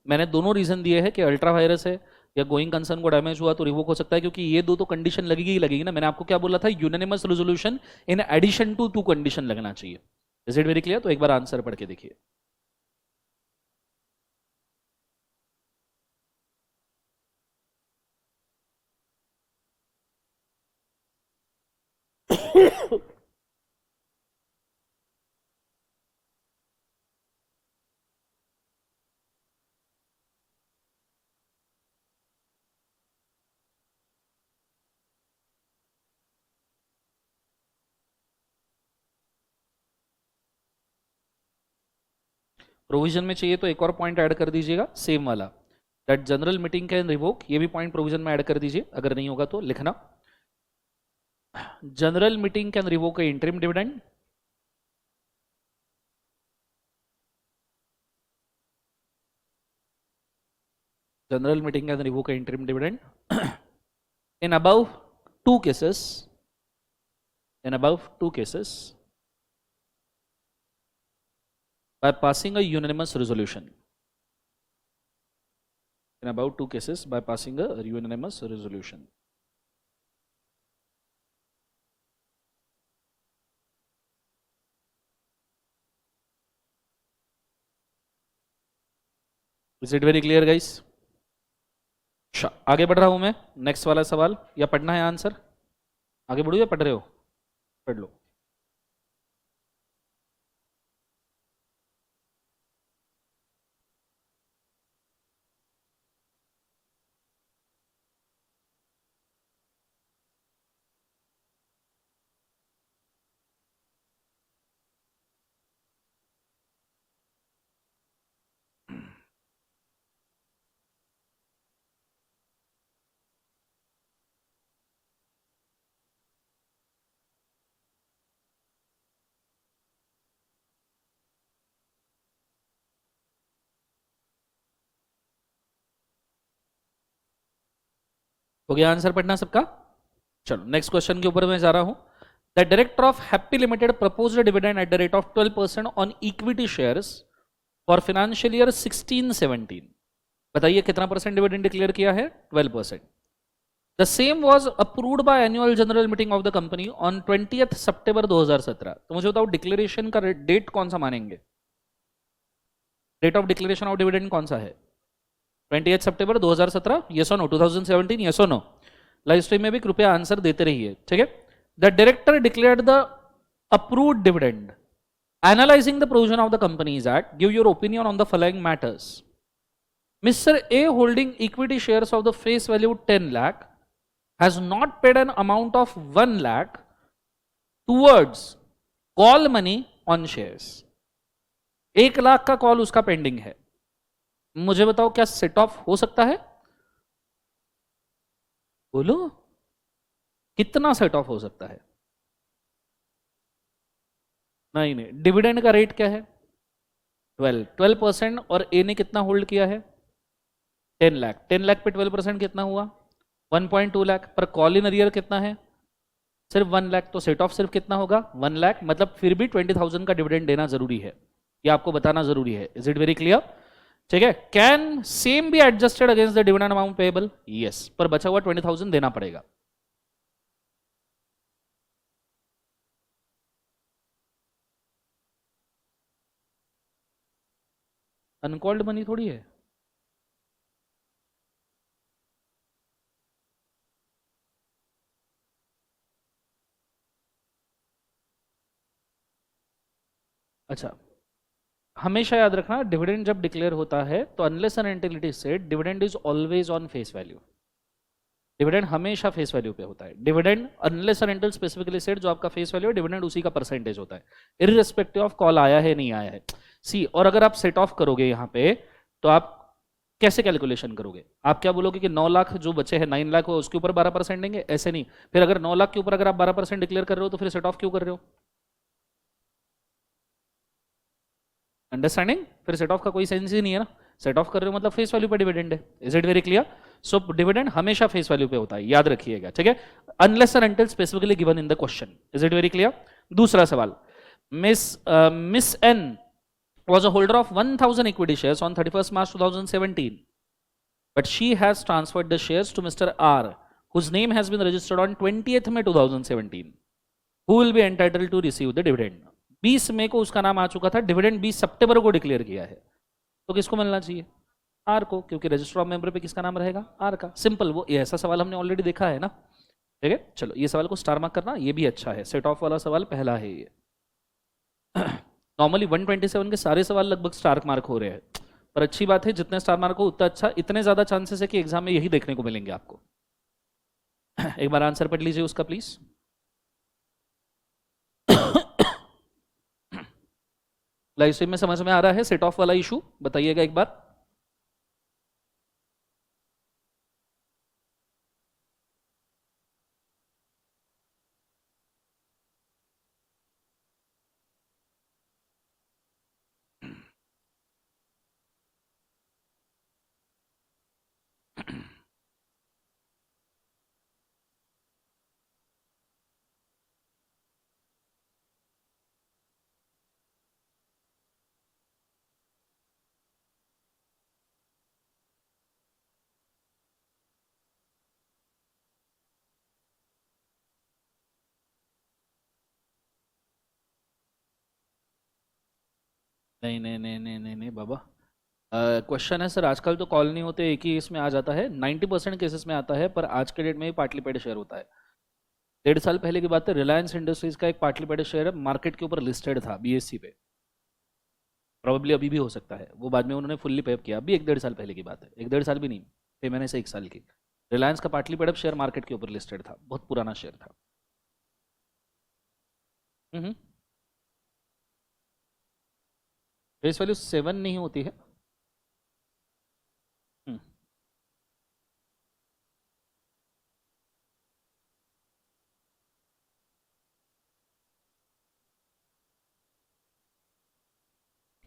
मैंने दोनों रीजन दिए हैं कि अल्ट्रा वायरस है या गोइंग कंसर्न को डैमेज हुआ तो रिवोक हो सकता है, क्योंकि ये दो तो कंडीशन लगेगी ही लगेगी ना। मैंने आपको क्या बोला था, unanimous resolution in addition to 2 condition लगना चाहिए। Is it very clear? तो एक बार आंसर पढ़ के देखिए। प्रोविजन में चाहिए तो एक और पॉइंट ऐड कर दीजिएगा, सेम वाला, that general meeting can revoke, ये भी पॉइंट प्रोविजन में ऐड कर दीजिए। अगर नहीं होगा तो लिखना, general meeting can revoke A interim dividend, general meeting can revoke A interim dividend in above two cases, in above two cases by passing a unanimous resolution, in above two cases by passing a unanimous resolution। Is it very clear guys? आगे बढ़ रहा हूं मैं, next वाला सवाल, या पढ़ना है आंसर? आगे बढ़ो या पढ़ रहे हो? पढ़ लो। हो गया आंसर पढ़ना सबका? चलो नेक्स्ट क्वेश्चन के ऊपर मैं जा रहा हूं। The director of happy limited proposed dividend eight the rate of 12% on equity shares for financial year 16-17। बताइए कितना परसेंट डिविडेंड डिक्लेयर किया है? 12%। The same was approved by annual general meeting of the company on 20 सितंबर 2017। तो मुझे बताओ declaration का date कौन सा मानेंगे? Date of declaration of dividend कौन सा है? 28 सितंबर 2017, यस और नो? 2017, यस और नो? लाइव स्ट्रीम में भी कृपया आंसर देते रहिए, ठीक है? The director declared the approved dividend, analysing the provision of the companies act, give your opinion on the following matters. Mr. A holding equity shares of the face value 10 lakh has not paid an amount of 1 lakh towards call money on shares। 1 lakh का call उसका pending है। मुझे बताओ क्या set off हो सकता है? बोलो कितना सेट ऑफ हो सकता है? नहीं नहीं, डिविडेंड का रेट क्या है? 12% और ए ने कितना होल्ड किया है? 10 लाख। 10 लाख पे 12% कितना हुआ? 1.2 लाख। पर कॉल इन अरियर कितना है? सिर्फ 1 लाख। तो सेट ऑफ सिर्फ कितना होगा? 1 लाख। मतलब फिर भी 20,000 का डिविडेंड देना जरूरी है, ये आपको बताना जरूरी है। Is it very clear? ठीक है। Can same be adjusted against the dividend amount payable? Yes, पर बचा हुआ 20,000 देना पड़ेगा। अनकॉल्ड मनी थोड़ी है। अच्छा, हमेशा याद रखना डिविडेंड जब डिक्लेयर होता है तो unless and until it is said dividend is always on face value. Dividend हमेशा फेस वैल्यू पे होता है। Dividend unless and until specifically said जो आपका फेस वैल्यू है डिविडेंड उसी का परसेंटेज होता है, इररिस्पेक्टिव ऑफ कॉल आया है नहीं आया है। सी, और अगर आप सेट ऑफ करोगे यहाँ पे तो आप कैसे कैलकुलेशन करोगे? आप क्या बोलोगे कि 9 लाख जो बचे हैं 9 लाख उसके ऊपर 12% देंगे? ऐसे नहीं। फिर अगर 9 लाख के ऊपर अगर आप 12% डिक्लेयर कर रहे हो तो फिर सेट ऑफ क्यों कर रहे हो? अंडरस्टैंडिंग? फिर सेट ऑफ का कोई सेंस ही नहीं है ना। सेट ऑफ कर रहे हो मतलब फेस वैल्यू पे डिविडेंड है। Is it very clear? So dividend हमेशा फेस वैल्यू पे होता है, याद रखिएगा, ठीक है, unless and until specifically given in the question. Is it very clear? दूसरा सवाल, miss N was a holder of 1000 equity shares on 31st March 2017, but she has transferred the shares to Mr. R, whose name has been registered on 20th May 2017. Who will be entitled to receive the dividend? 20 मई को उसका नाम आ चुका था, dividend 20 सितंबर को declare किया है, तो किसको मिलना चाहिए? आर को, क्योंकि रजिस्टर ऑफ मेंबर पे किसका नाम रहेगा? आर का। सिंपल, वो ये ऐसा सवाल हमने ऑलरेडी देखा है ना, ठीक है। चलो ये सवाल को स्टार मार्क करना, ये भी अच्छा है, सेट ऑफ वाला सवाल पहला है ये। नॉर्मली 127 के सारे सवाल लगभग स्टार मार्क हो रहे हैं, पर अच्छी बात है, जितने स्टार मार्क हो उतना अच्छा, इतने ज्यादा चांसेस है कि एग्जाम में यही देखने को मिलेंगे आपको। एक बार आंसर पढ़ लीजिए उसका प्लीज। लाइव स्ट्रीम में समझ में आ रहा है सेट ऑफ वाला इशू? बताइएगा एक बार। नहीं नहीं नहीं नहीं नहीं नहीं बाबा, क्वेश्चन है सर, आजकल तो कॉल नहीं होते, एक ही इसमें आ जाता है, 90% केसेस में आता है, पर आज के डेट में ही पार्टली पेड शेयर होता है। 1.5 साल पहले की बात है, रिलायंस इंडस्ट्रीज का एक पार्टली पेड शेयर मार्केट के ऊपर लिस्टेड था बीएससी पे, प्रॉब्ली अभी भी हो सकता है, वो बाद में उन्होंने फुल्ली पेप किया, अभी 1-1.5 साल पहले की बात है, 1-1.5 साल भी नहीं, 6 महीने से 1 साल की। रिलायंस का पार्टली पेड शेयर मार्केट के ऊपर लिस्टेड था, बहुत पुराना शेयर था। फेस वैल्यू 7 नहीं होती है।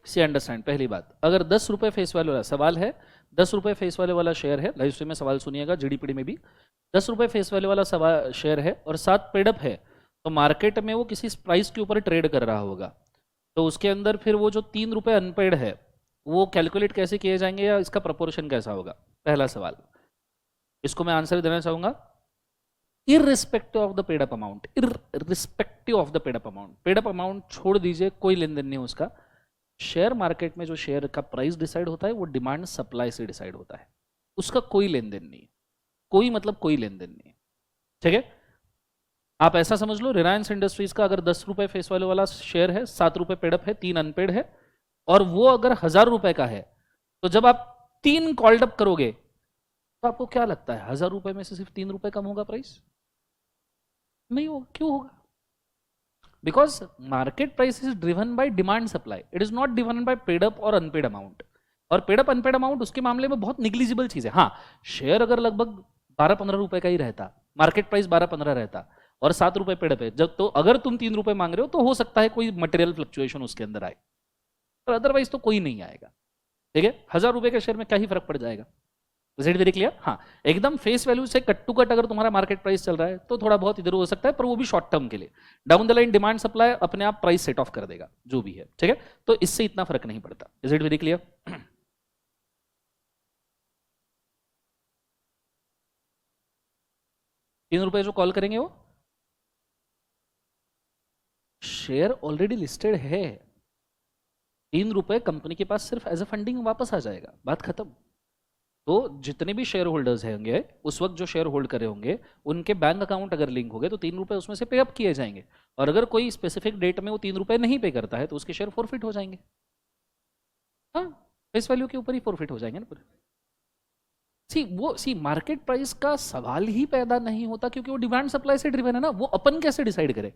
सी अंडरस्टैंड, पहली बात, अगर 10 रुपए फेस वैल्यू वाला सवाल है, 10 रुपए फेस वैल्यू वाला शेयर है, लाइव स्ट्रीम में सवाल सुनिएगा, जीडीपीडी में भी 10 रुपए फेस वैल्यू वाला सवाल शेयर है और 7 पेडअप है, तो मार्केट में वो किसी प्राइस के ऊपर ट्रेड कर रहा होगा, तो उसके अंदर फिर वो जो 3 रुपए अनपेड है वो कैलकुलेट कैसे किए जाएंगे या इसका प्रपोर्शन कैसा होगा? पहला सवाल, इसको मैं आंसर देना चाहूंगा, irrespective of the paid up amount, irrespective of the paid up amount, paid up amount छोड़ दीजिए, कोई लेन देन नहीं उसका। शेयर मार्केट में जो शेयर का प्राइस डिसाइड होता है वो डिमांड सप्लाई से डिसाइड होता है, उसका कोई लेन देन नहीं, कोई मतलब कोई लेन देन नहीं, ठीक है। आप ऐसा समझ लो, रिलायंस इंडस्ट्रीज का अगर 10 रुपए फेस वैल्यू वाला शेयर है, 7 रुपए पेडअप है, 3 अनपेड है, और वो अगर 1000 रुपए का है, तो जब आप 3 कॉल्ड अप करोगे तो आपको क्या लगता है 1000 रुपए में से सिर्फ 3 रुपए कम होगा प्राइस? नहीं होगा। क्यों होगा? Because market price is driven by demand supply, it is not driven by paid up और अनपेड अमाउंट, और पेड अप अनपेड अमाउंट उसके मामले में बहुत निग्लिजिबल चीज है। हाँ, शेयर अगर लगभग 12-15 रुपए का ही रहता, मार्केट प्राइस 12-15 रहता और 7 रुपए पेड अप है, जब तो अगर तुम 3 रुपए मांग रहे हो तो हो सकता है कोई मटेरियल फ्लक्चुएशन उसके अंदर आए, पर अदरवाइज तो कोई नहीं आएगा, ठीक है। 1000 रुपए के शेयर में क्या ही फर्क पड़ जाएगा? Is it very clear? हाँ, एकदम फेस वैल्यू से कट टू कट अगर तुम्हारा मार्केट प्राइस चल रहा है तो थोड़ा बहुत इधर हो सकता है, पर वो भी शॉर्ट टर्म के लिए, down the line demand supply अपने आप प्राइस सेट ऑफ कर देगा जो भी है, ठीक है, तो इससे इतना फर्क नहीं पड़ता। Is it very clear? 3 रुपए जो कॉल करेंगे वो शेयर ऑलरेडी लिस्टेड है, 3 रुपए कंपनी के पास सिर्फ एज अ फंडिंग वापस आ जाएगा, बात खत्म। तो जितने भी शेयर होल्डर्स होंगे उस वक्त जो शेयर होल्ड करे होंगे उनके बैंक अकाउंट अगर लिंक हो गए तो 3 रुपए उसमें से पे अप किए जाएंगे, और अगर कोई स्पेसिफिक डेट में वो 3 रुपए नहीं पे करता है तो उसके शेयर फॉरफिट हो जाएंगे। हाँ, फेस वैल्यू के ऊपर ही फॉरफिट हो जाएंगे ना पूरे। सी मार्केट प्राइस का सवाल ही पैदा नहीं होता क्योंकि वो डिमांड सप्लाई से ड्रिवन है ना। वो अपन कैसे डिसाइड करे?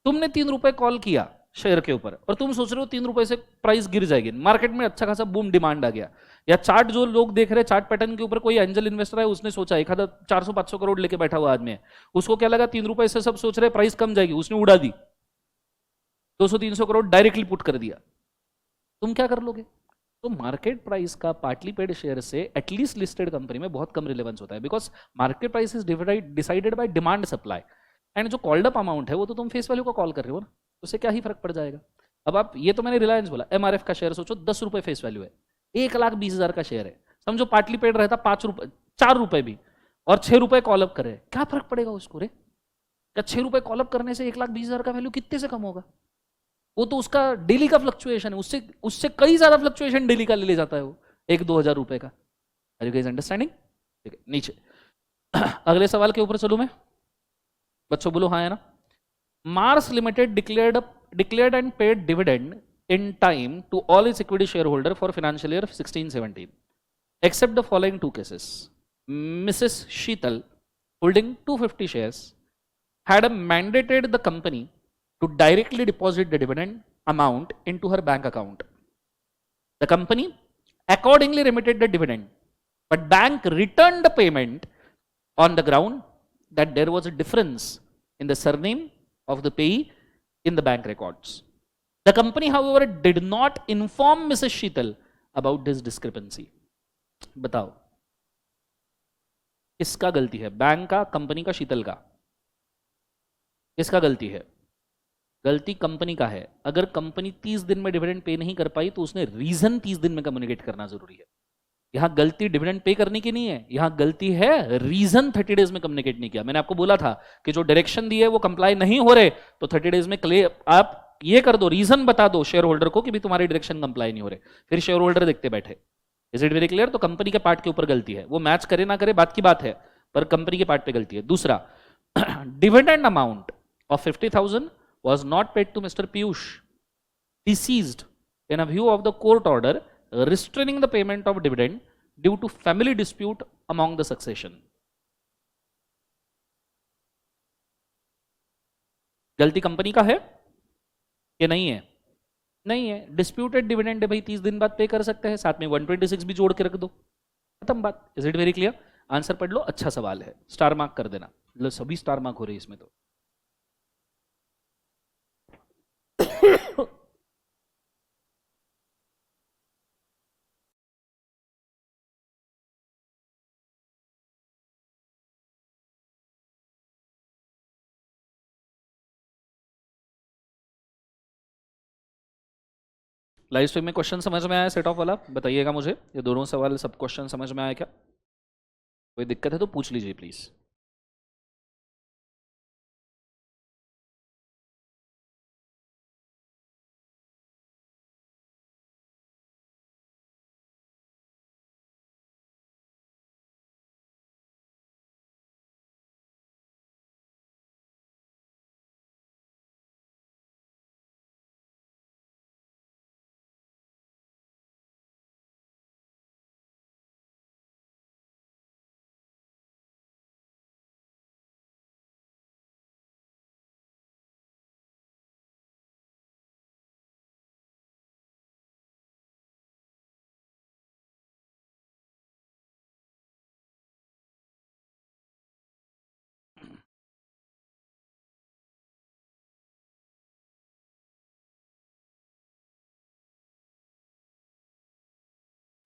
तुमने 3 रुपए कॉल किया शेयर के ऊपर और तुम सोच रहे हो 3 रुपए से प्राइस गिर जाएगी, मार्केट में अच्छा खासा बूम डिमांड आ गया, या चार्ट जो लोग देख रहे हैं चार्ट पैटर्न के ऊपर कोई एंजल इन्वेस्टर है उसने सोचा एक आधा 400-500 करोड़ लेके बैठा हुआ आदमी है, उसको क्या लगा 3 रुपए से सब सोच रहे प्राइस कम जाएगी, उसने उड़ा दी 200-300 करोड़ डायरेक्टली पुट कर दिया, तुम क्या कर लोगे? तो मार्केट प्राइस का पार्टली पेड शेयर से एटलीस्ट लिस्टेड कंपनी में बहुत कम रिलेवेंस होता है, because market price is decided by demand supply, and जो कॉल्ड अप अमाउंट है वो तो तुम फेस वैल्यू को कॉल कर रहे हो ना, उससे क्या ही फर्क पड़ जाएगा। अब आप ये तो मैंने रिलायंस बोला, एमआरएफ का शेयर सोचो 10 रुपए फेस वैल्यू है, 1,20,000 का शेयर है, समझो पार्टली पेड रहता 5 रुपए 4 रुपए भी, और 6 रुपए कॉलअप करे, क्या फर्क पड़ेगा उसको रे? क्या 6 रुपए कॉलअप करने से 1,20,000 का वैल्यू कितने से कम होगा? वो तो उसका डेली का फ्लक्चुएशन है, उससे उससे कई ज्यादा फ्लक्चुएशन डेली का ले जाता है वो 1-2 हजार रुपए का। Are you guys understanding? ठीक है, नीचे अगले सवाल के ऊपर चलूं मैं, बच्चों बोलो हाँ है ना। Mars limited declared and paid dividend in time to all its equity shareholder for financial year 16-17 except the following two cases. Mrs. Sheetal, holding 250 shares, had mandated the company to directly deposit the dividend amount into her bank account. The company accordingly remitted the dividend, but bank returned the payment on the ground that there was a difference in the surname of the payee in the bank records. The company, however, did not inform Mrs. Sheetal about this discrepancy. बताओ किसका गलती है? Bank का, company का, शीतल का? किसका गलती है? गलती कंपनी का है। अगर कंपनी 30 दिन में डिविडेंड पे नहीं कर पाई तो उसने रीजन 30 दिन में कम्युनिकेट करना जरूरी है। यहां गलती डिविडेंड पे करने की नहीं है, यहां गलती है रीजन 30 डेज में कम्युनिकेट नहीं किया। मैंने आपको बोला था कि जो डायरेक्शन दी है वो कंप्लाई नहीं हो रहे तो 30 डेज में आप ये कर दो, रीजन बता दो शेयर होल्डर को कि भी तुम्हारी डायरेक्शन कंप्लाई नहीं हो रहे, फिर शेयर होल्डर देखते बैठे। Is it very clear? तो कंपनी के पार्ट के ऊपर गलती है, वो मैच करे ना करे बात की बात है, पर कंपनी के पार्ट पे गलती है। दूसरा, dividend amount of 50,000 was not paid to Mr. Piyush, deceased, in a view of the court order restraining the payment of dividend due to family dispute among the succession. गलती company का है कि नहीं है? नहीं है। डिस्प्यूटेड डिविडेंड है भाई, 30 दिन बाद पे कर सकते हैं, साथ में 126 भी जोड़ के रख दो, खत्म बात। Is it very clear? Answer पढ़ लो, अच्छा सवाल है, स्टार मार्क कर देना, मतलब सभी स्टार मार्क हो रही है इसमें तो। लाइव स्ट्रीम में क्वेश्चन समझ में आया सेट ऑफ वाला? बताइएगा मुझे, ये दोनों सवाल सब क्वेश्चन समझ में आया क्या? कोई दिक्कत है तो पूछ लीजिए प्लीज।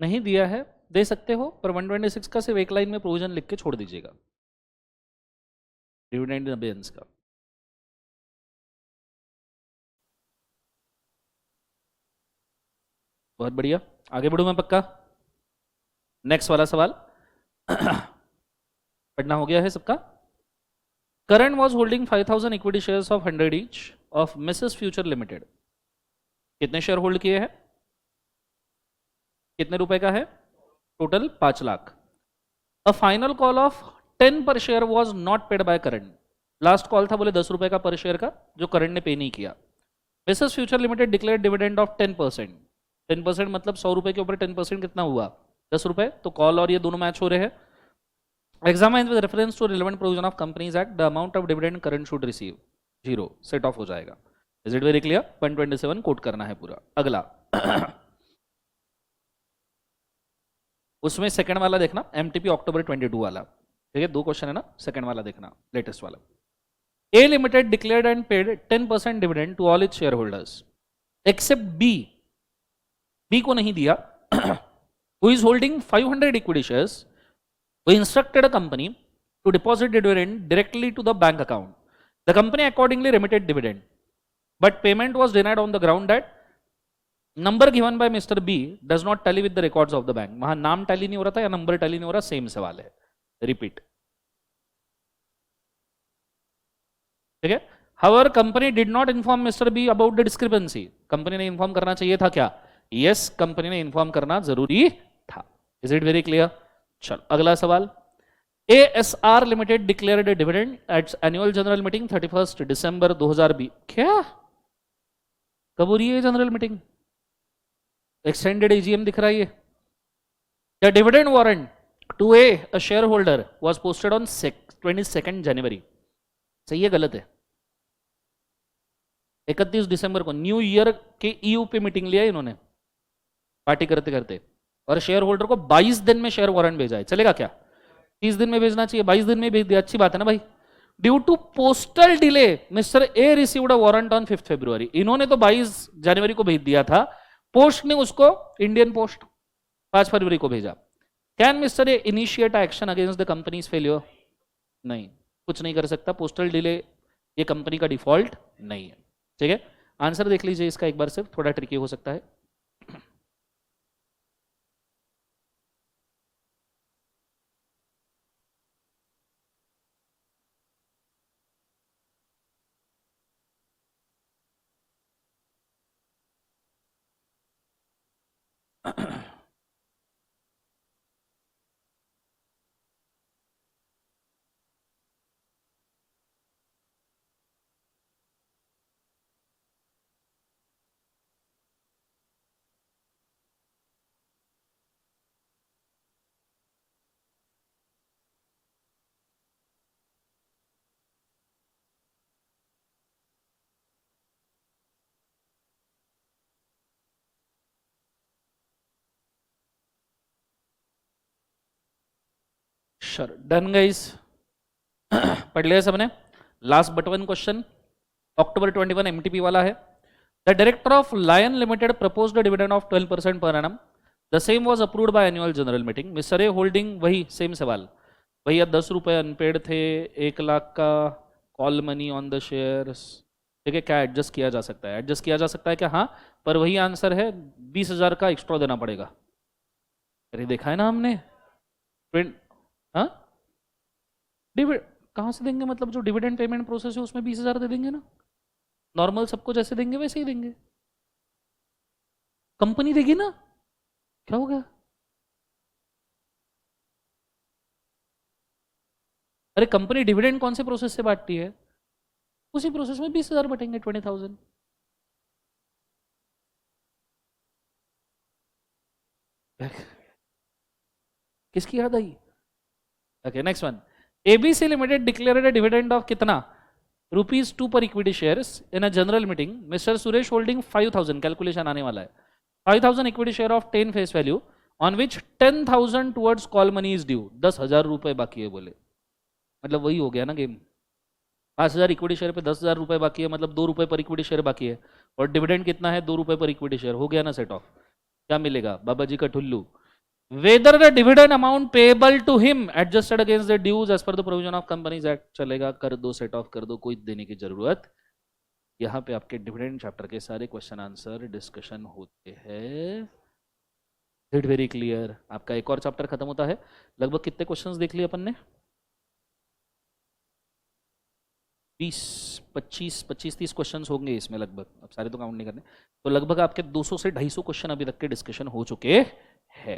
नहीं दिया है, दे सकते हो, पर 126 का सिर्फ एक लाइन में प्रोविजन लिख के छोड़ दीजिएगा, डिविडेंड अबेयंस का। बहुत बढ़िया, आगे बढ़ूं मैं पक्का। नेक्स्ट वाला सवाल पढ़ना हो गया है सबका। Karan was holding 5,000 equity shares of 100 each of Mrs future limited. कितने शेयर होल्ड किए हैं? कितने रुपए का है? Total 5 lakh. A final call of 10 per share was not paid by current. Last call था बोले 10 रुपए का पर शेयर का, जो करंट ने पे नहीं किया। Basis future limited declare dividend of 10%। 10% मतलब 100 रुपए के ऊपर 10% कितना हुआ? 10 रुपए। तो कॉल और ये दोनों मैच हो रहे हैं। Examine with reference to relevant provision of companies act the amount of dividend current should receive 0, set off हो जाएगा। Is it very clear? 127 quote करना है पूरा। अगला उसमें सेकंड वाला देखना, एमटीपी अक्टूबर 22 वाला। ठीक है, 2 क्वेश्चन है ना, सेकंड वाला देखना, लेटेस्ट वाला। A limited declared and paid 10% dividend to all its share holders except B. B को नहीं दिया। Who is holding 500 equity shares, we instructed a company to deposit dividend directly to the bank account. The company accordingly remitted dividend, but payment was denied on the ground that number given by Mr. B does not tally with the records of the bank. वहां नाम tally नहीं हो रहा था या number tally नहीं हो रहा, सेम सवाल है। रिपीट। ठीक है। However, company did not inform Mr. B about the discrepancy. Company ने इन्फॉर्म करना चाहिए था क्या? यस, कंपनी ने इन्फॉर्म करना जरूरी था। Is it very clear? चलो अगला सवाल। ASR limited declared dividend at annual general meeting 31 दिसंबर 2020। क्या कब हो रही है जनरल मीटिंग? एक्सटेंडेड एजीएम दिख रहा है ये। The dividend warrant to a share holder was posted on 22 जनवरी। सही है गलत है? 31 दिसंबर को न्यू ईयर के ईयू पे मीटिंग लिया इन्होंने पार्टी करते करते, और शेयर होल्डर को 22 दिन में शेयर वारंट भेजा है। चलेगा क्या? 30 दिन में भेजना चाहिए, 22 दिन में भेज दिया, अच्छी बात है ना भाई। Due to postal delay mister A received a warrant on 5 फरवरी। इन्होंने तो 22 जनवरी को भेज दिया था, पोस्ट ने उसको इंडियन पोस्ट 5 फरवरी को भेजा। Can mister A initiate action against the companies failure? नहीं, कुछ नहीं कर सकता। पोस्टल डिले ये कंपनी का डिफॉल्ट नहीं है। ठीक है, आंसर देख लीजिए इसका एक बार, सिर्फ थोड़ा ट्रिकी हो सकता है। डन गाइस, पढ़ लिया सबने? लास्ट बट वन क्वेश्चन, अक्टूबर 21 एमटीपी वाला है। The director of lion limited proposed dividend of 12% per annum. The same was approved by annual general meeting. Mister A holding, वही सेम सवाल भैया, 10 रुपए अनपेड थे, 1 लाख का call money on the shares. ठीक है, क्या एडजस्ट किया जा सकता है? एडजस्ट किया जा सकता है क्या? हाँ, पर वही आंसर है, 20,000 का एक्स्ट्रा देना पड़ेगा। अरे देखा है ना हमने। हाँ, डिविड कहाँ से देंगे? मतलब जो डिविडेंड पेमेंट प्रोसेस है उसमें 20,000 दे देंगे ना, नॉर्मल सबको जैसे देंगे वैसे ही देंगे। कंपनी देगी ना, क्या हो गया? अरे कंपनी डिविडेंड कौन से प्रोसेस से बांटती है? उसी प्रोसेस में 20,000 बटेंगे, 20,000। किसकी याद आई? Okay, next one. ABC limited declared a dividend of कितना? ₹2 per equity shares in a general meeting. Mister Suresh holding 5,000, calculation आने वाला है, 5,000 equity share of 10 face value on which 10,000 towards call money is due. 10,000 रुपए बाकी है बोले, मतलब वही हो गया ना गेम। 5,000 इक्विटी शेयर पे 10,000 रुपए बाकी है, मतलब 2 रुपए पर इक्विटी शेयर बाकी है, और डिविडेंड कितना है? 2 रुपए पर इक्विटी शेयर। हो गया ना सेट ऑफ। क्या मिलेगा? बाबा जी का ठुल्लू। Whether the dividend amount payable to him adjusted against the dues as per the provision of Companies Act। चलेगा, कर दो, सेट ऑफ कर दो, कोई देने की जरूरत। यहाँ पे आपके डिविडेंड चैप्टर के सारे क्वेश्चन आंसर डिस्कशन होते हैं। It very clear? आपका एक और चैप्टर खत्म होता है। लगभग कितने क्वेश्चंस देख लिए अपन ने? 20, 25, 30 क्वेश्चन होंगे इसमें लगभग, अब सारे तो काउंट नहीं करने। तो लगभग आपके 200 से 250 क्वेश्चन अभी तक के डिस्कशन हो चुके